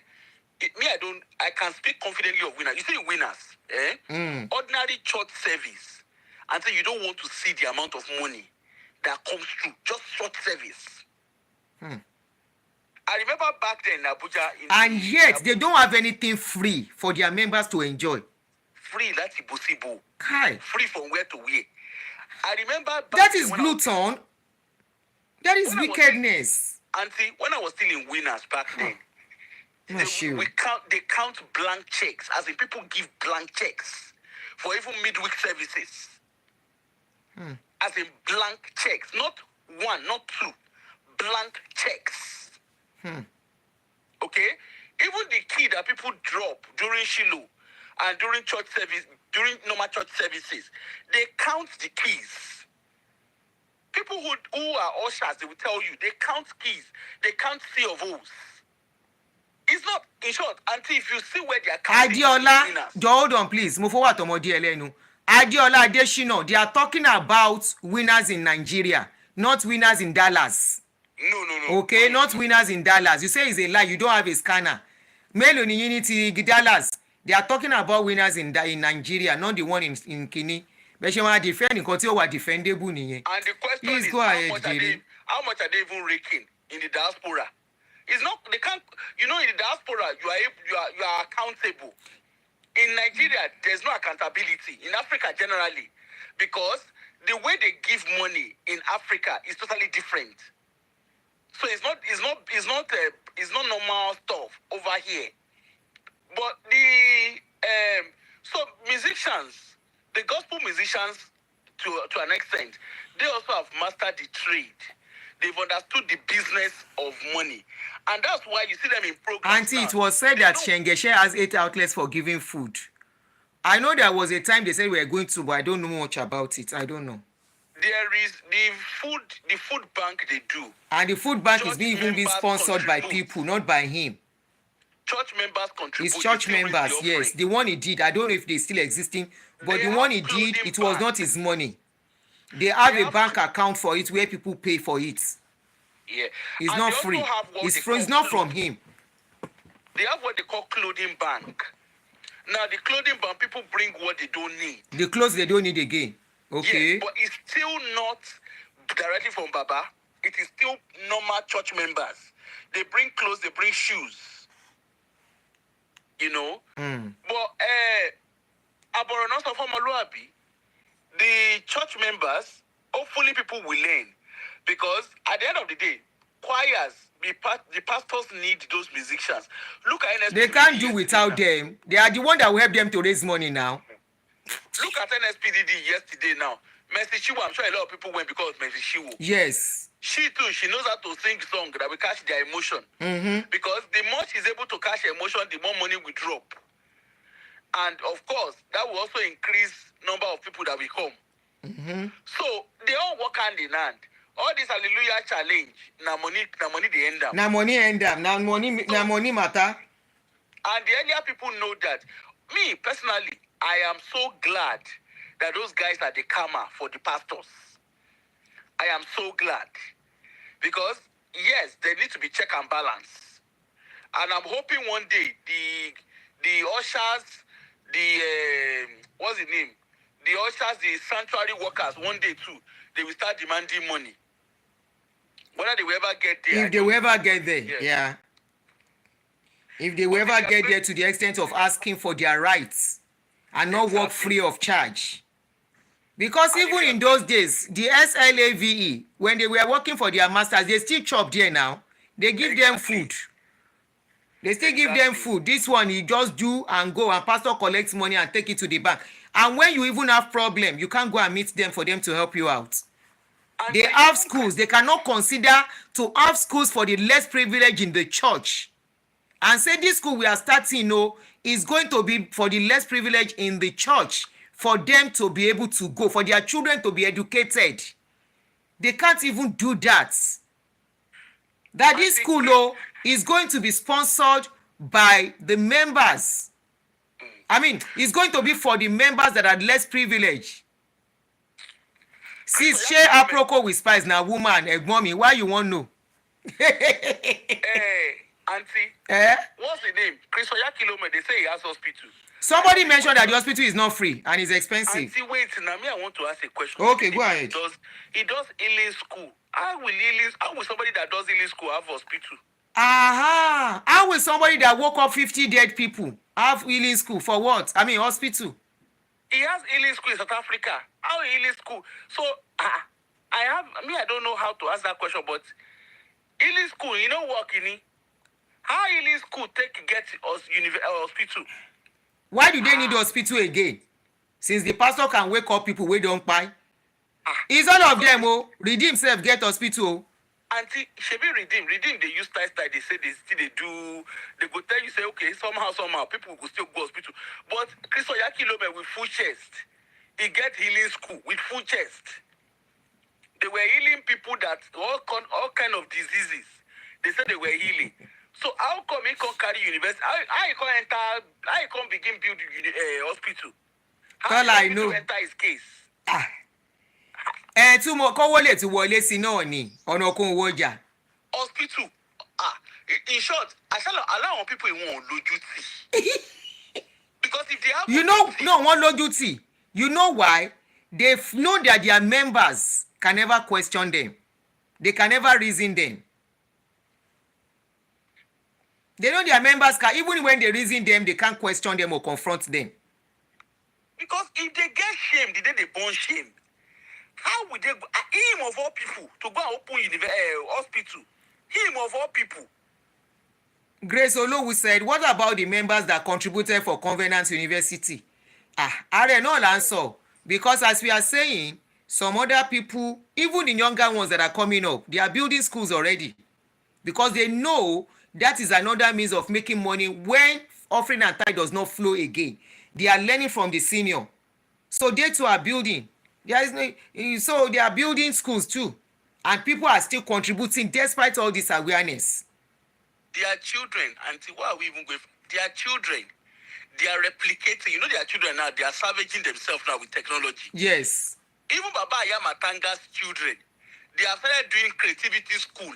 can speak confidently of winners. You see in winners, ordinary church service, until you don't want to see the amount of money that comes through, just church service. I remember back then in Abuja. And yet, they don't have anything free for their members to enjoy. Free, that's impossible. Kai. Free from where to where. I remember back that is glutton. That is wickedness. Auntie, when I was still in winners back then, they count blank checks, as in people give blank checks for even midweek services. As in blank checks, not one, not two, blank checks. Okay? Even the key that people drop during Shiloh and during church service, during normal church services, they count the keys. People who are ushers, they will tell you, they count keys, they count C of O's. It's not, in short, until if you see where they are counting. Adiola, hold on please. Move forward to Adiola, Adeshino, they are talking about winners in Nigeria, not winners in Dallas. No. Okay, not winners in Dallas. You say it's a lie, you don't have a scanner. Melon in Unity, Dallas. They are talking about winners in Nigeria, not the one in Kini. But she want to defend because were defendable. And the question please is, go ahead, how much are they even raking in the diaspora? It's not, they can't, in the diaspora, you are accountable. In Nigeria, there's no accountability. In Africa, generally, because the way they give money in Africa is totally different. So it's not normal stuff over here. But so musicians, the gospel musicians, to an extent, they also have mastered the trade. They've understood the business of money. And that's why you see them in programs. Auntie, it was said that Shengeshe has 8 outlets for giving food. I know there was a time they said we were going to, but I don't know much about it. I don't know. There is the food bank they do. And the food bank is being sponsored by people, not by him. Church members contribute. It's church members, yes. The one he did, I don't know if they're still existing, but the one he did, it was not his money. They have a bank account for it where people pay for it. Yeah. It's not free. It's not from him. They have what they call clothing bank. Now, the clothing bank, people bring what they don't need. The clothes they don't need again. Okay. Yeah, but it's still not directly from Baba. It is still normal church members. They bring clothes, they bring shoes. But the church members, hopefully people will learn. Because at the end of the day, choirs, the pastors need those musicians. Look at NSPDD. They can't do without them. They are the one that will help them to raise money now. Look at NSPDD yesterday now. Mercy Shiwo, I'm sure a lot of people went because of Mercy Shiwo. Yes. She too, she knows how to sing songs that will catch their emotion. Because the more she's able to catch emotion, the more money will drop. And of course, that will also increase number of people that will come. So they all work hand in hand. all this hallelujah challenge, na money they end up. Na money end up. Na money matter. And the earlier people know that. Me, personally, I am so glad that those guys are the karma for the pastors. I am so glad. Because, yes, there needs to be check and balance. And I'm hoping one day the ushers, what's the name? The ushers, the sanctuary workers, one day too, they will start demanding money. Whether they will ever get there. If they will ever get there, yeah. If they will ever get there to the extent of asking for their rights and not work free of charge. Because even in those days, the SLAVE, when they were working for their masters, they still chop there now. They give them food. They still give them food. This one, you just do and go, and pastor collects money and take it to the bank. And when you even have problem, you can't go and meet them for them to help you out. They have schools. They cannot consider to have schools for the less privileged in the church. And say this school we are starting, is going to be for the less privileged in the church, for them to be able to go, for their children to be educated. They can't even do that. That this school is going to be sponsored by the members. I mean, it's going to be for the members that are less privileged. Sis, share aproko with spice now, woman, mommy, why you want to know? Auntie, what's the name? Chris Oyakhilome, they say he has hospital. Somebody mentioned that the hospital is not free and it's expensive. Auntie, wait, now me, I want to ask a question. Okay, go ahead. He does healing school. How will somebody that does healing school have hospital? Aha! How will somebody that woke up 50 dead people have healing school for what? I mean, hospital. He has healing school in South Africa. How healing school? So, I don't know how to ask that question, but healing school, working in. How healing school get us hospital? Why do they need hospital again? Since the pastor can wake up people wey don't buy. Is all of them redeem self get hospital? Auntie, shebi redeem they use style. They say they still they do. They go tell you say okay somehow people will still go hospital. But Chris Oyakhilome with full chest, he get healing school with full chest. They were healing people that all kind of diseases. They said they were healing. So how come he can't carry university? How he can't enter? How he can't begin build hospital? How all I know. Enter his case? Túmọ̀ kọ́wọ́lẹ̀ tí wọlé sí náà ni ọ̀nà kan owó ọjà. Hospital. In short, I shall allow people who won't lójú tì. Because if they have one lójú tì. You know why? They know that their members can never question them. They can never reason them. They know their members can, even when they reason them, they can't question them or confront them. Because if they get shamed, the day they born shame, how would they go? Him of all people to go and open hospital. Him of all people. Grace Olowu said, what about the members that contributed for Covenant University? Are not answer. Because as we are saying, some other people, even the younger ones that are coming up, they are building schools already. Because they know that is another means of making money when offering and tithe does not flow again. They are learning from the senior. So they too are building. So they are building schools too. And people are still contributing despite all this awareness. Their children, Auntie, why are we even going? Their children, they are replicating. Their children now, they are savaging themselves now with technology. Yes. Even Baba Yamatanga's children, they have started doing creativity school,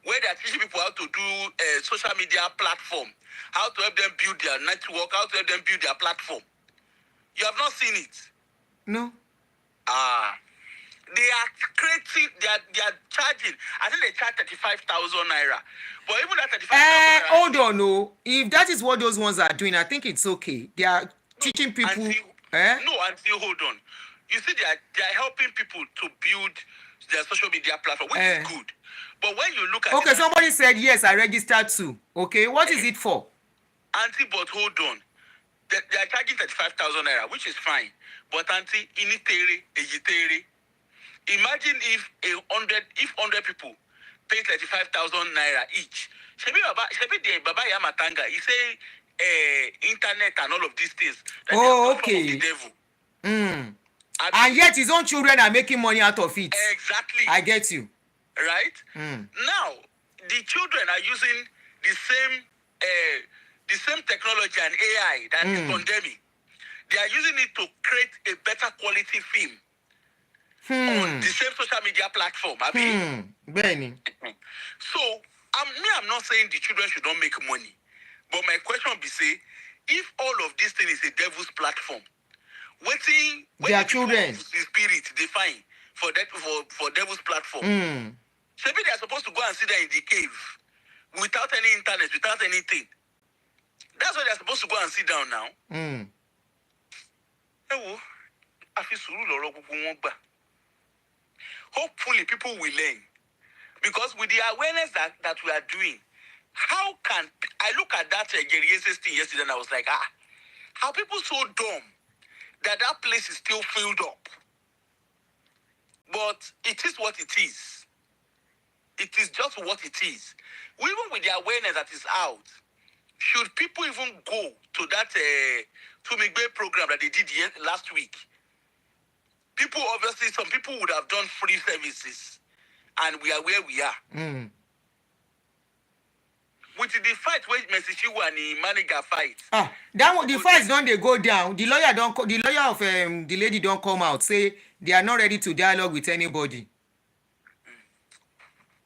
where they are teaching people how to do a social media platform, how to help them build their network, how to help them build their platform. You have not seen it? No. They are creating, they are charging. I think they charge 35,000 naira. But even that 35,000 naira. Hold on, no. If that is what those ones are doing, I think it's okay. They are teaching people. Auntie, hold on. You see, they are helping people to build their social media platform, which is good. But when you look at okay, somebody said yes, I registered too. Okay, what is it for? Auntie, but hold on. They are charging 35,000 naira, which is fine. But Auntie, imagine if 100 people pay 35,000 naira each. Shebi Baba Yamatanga, he say internet and all of these things. Okay. Of the devil. And yet his own children are making money out of it. Exactly. I get you. right? Now, the children are using the same technology and AI that is condemning. They are using it to create a better quality film on the same social media platform. Benny. So, I'm not saying the children should not make money, but my question be say, if all of this thing is a devil's platform, waiting their children the spirit define for that for devil's platform. Maybe they are supposed to go and sit there in the cave without any internet, without anything. That's why they are supposed to go and sit down now. Hopefully people will learn. Because with the awareness that we are doing, how can I look at that Geria's thing yesterday and I was like, how people so dumb that place is still filled up? But it is what it is. It is just what it is. Even with the awareness that is out, should people even go to that Tumigbe program that they did last week? People, obviously, some people would have done free services, and we are where we are. With the fight where Messi and Maniga fight. The fights don't they go down. The lawyer of the lady don't come out, say they are not ready to dialogue with anybody.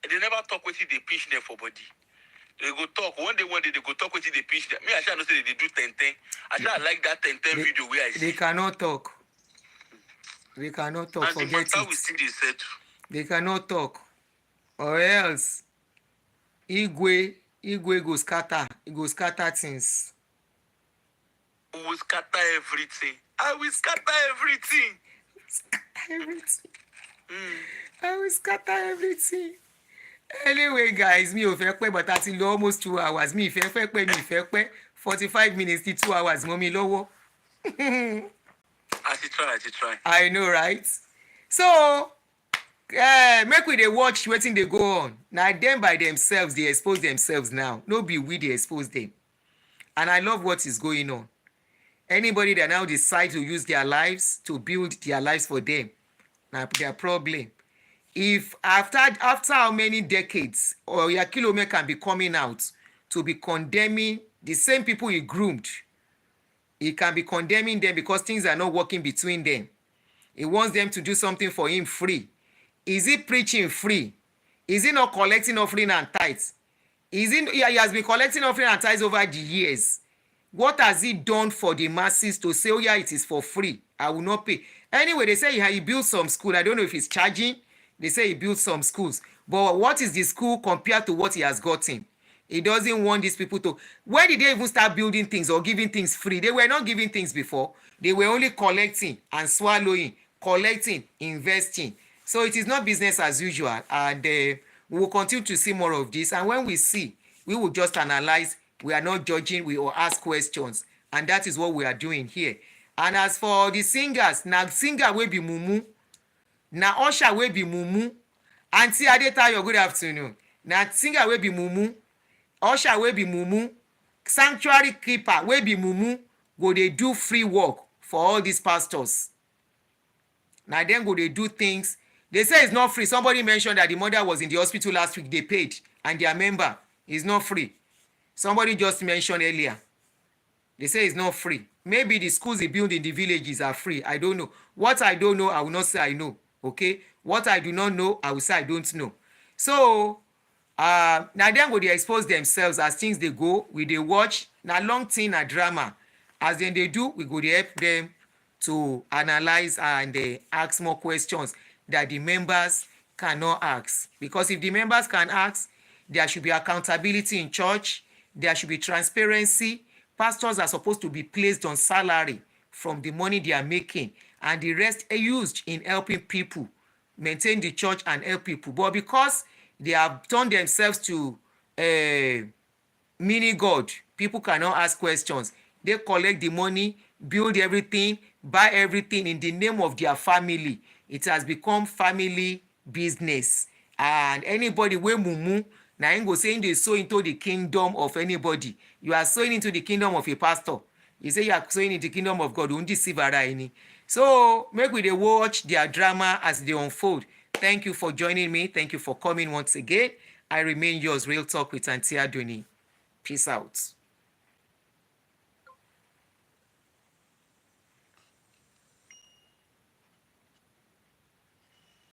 They never talk with they pitch them for body. They go talk. One day they go talk with they pitch them. Me, I shall not say they do 10-10. I shall like that 10-10 video where I see. They cannot talk. They cannot talk. And forget the it. We see they said. They cannot talk. Or else, Igwe go scatter. He go scatter things. We will scatter everything. I will scatter everything. I will scatter everything. Anyway, guys, me ofekwe, but that's almost 2 hours. Me fekwe, 45 minutes to 2 hours. Mommy lowo. I try. I know, right? So, make we they watch wetin they go on. Now them by themselves, they expose themselves now. No be we they expose them. And I love what is going on. Anybody that now decide to use their lives to build their lives for them, now their problem. If after how many decades Oyakhilome can be coming out to be condemning the same people he groomed, he can be condemning them because things are not working between them. He wants them to do something for him free. Is he preaching free? Is he not collecting offering and tithes? He has been collecting offering and tithes over the years. What has he done for the masses to say, oh yeah, it is for free, I will not pay? Anyway, they say he built some school. I don't know if he's charging. They say he built some schools. But what is the school compared to what he has gotten? He doesn't want these people to... Where did they even start building things or giving things free? They were not giving things before. They were only collecting and swallowing, collecting, investing. So it is not business as usual. And we will continue to see more of this. And when we see, we will just analyze. We are not judging. We will ask questions. And that is what we are doing here. And as for the singers, now singer will be Mumu. Now Usher will be Mumu. Auntie Adetayo, good afternoon. Now singer will be Mumu. Usher will be Mumu. Sanctuary keeper will be Mumu. Go they do free work for all these pastors. Now then go they do things. They say it's not free. Somebody mentioned that the mother was in the hospital last week. They paid. And their member is not free. Somebody just mentioned earlier. They say it's not free. Maybe the schools they build in the villages are free. I don't know. What I don't know, I will not say I know. Okay? What I do not know, I will say I don't know. So, now then go they expose themselves as things they go. We they watch. Now long thing a drama. As then they do, we go they help them to analyze and ask more questions that the members cannot ask. Because if the members can ask, there should be accountability in church. There should be transparency. Pastors are supposed to be placed on salary from the money they are making, and the rest are used in helping people maintain the church and help people. But because they have turned themselves to mini God, people cannot ask questions. They collect the money, build everything, buy everything in the name of their family. It has become family business. And anybody wey mumu, now ain't go saying they sow into the kingdom of anybody. You are sowing into the kingdom of a pastor. You say you are sowing into the kingdom of God. Don't deceive any. So make we they watch their drama as they unfold. Thank you for joining me. Thank you for coming once again. I remain yours, Real Talk with Auntie Adoni. Peace out.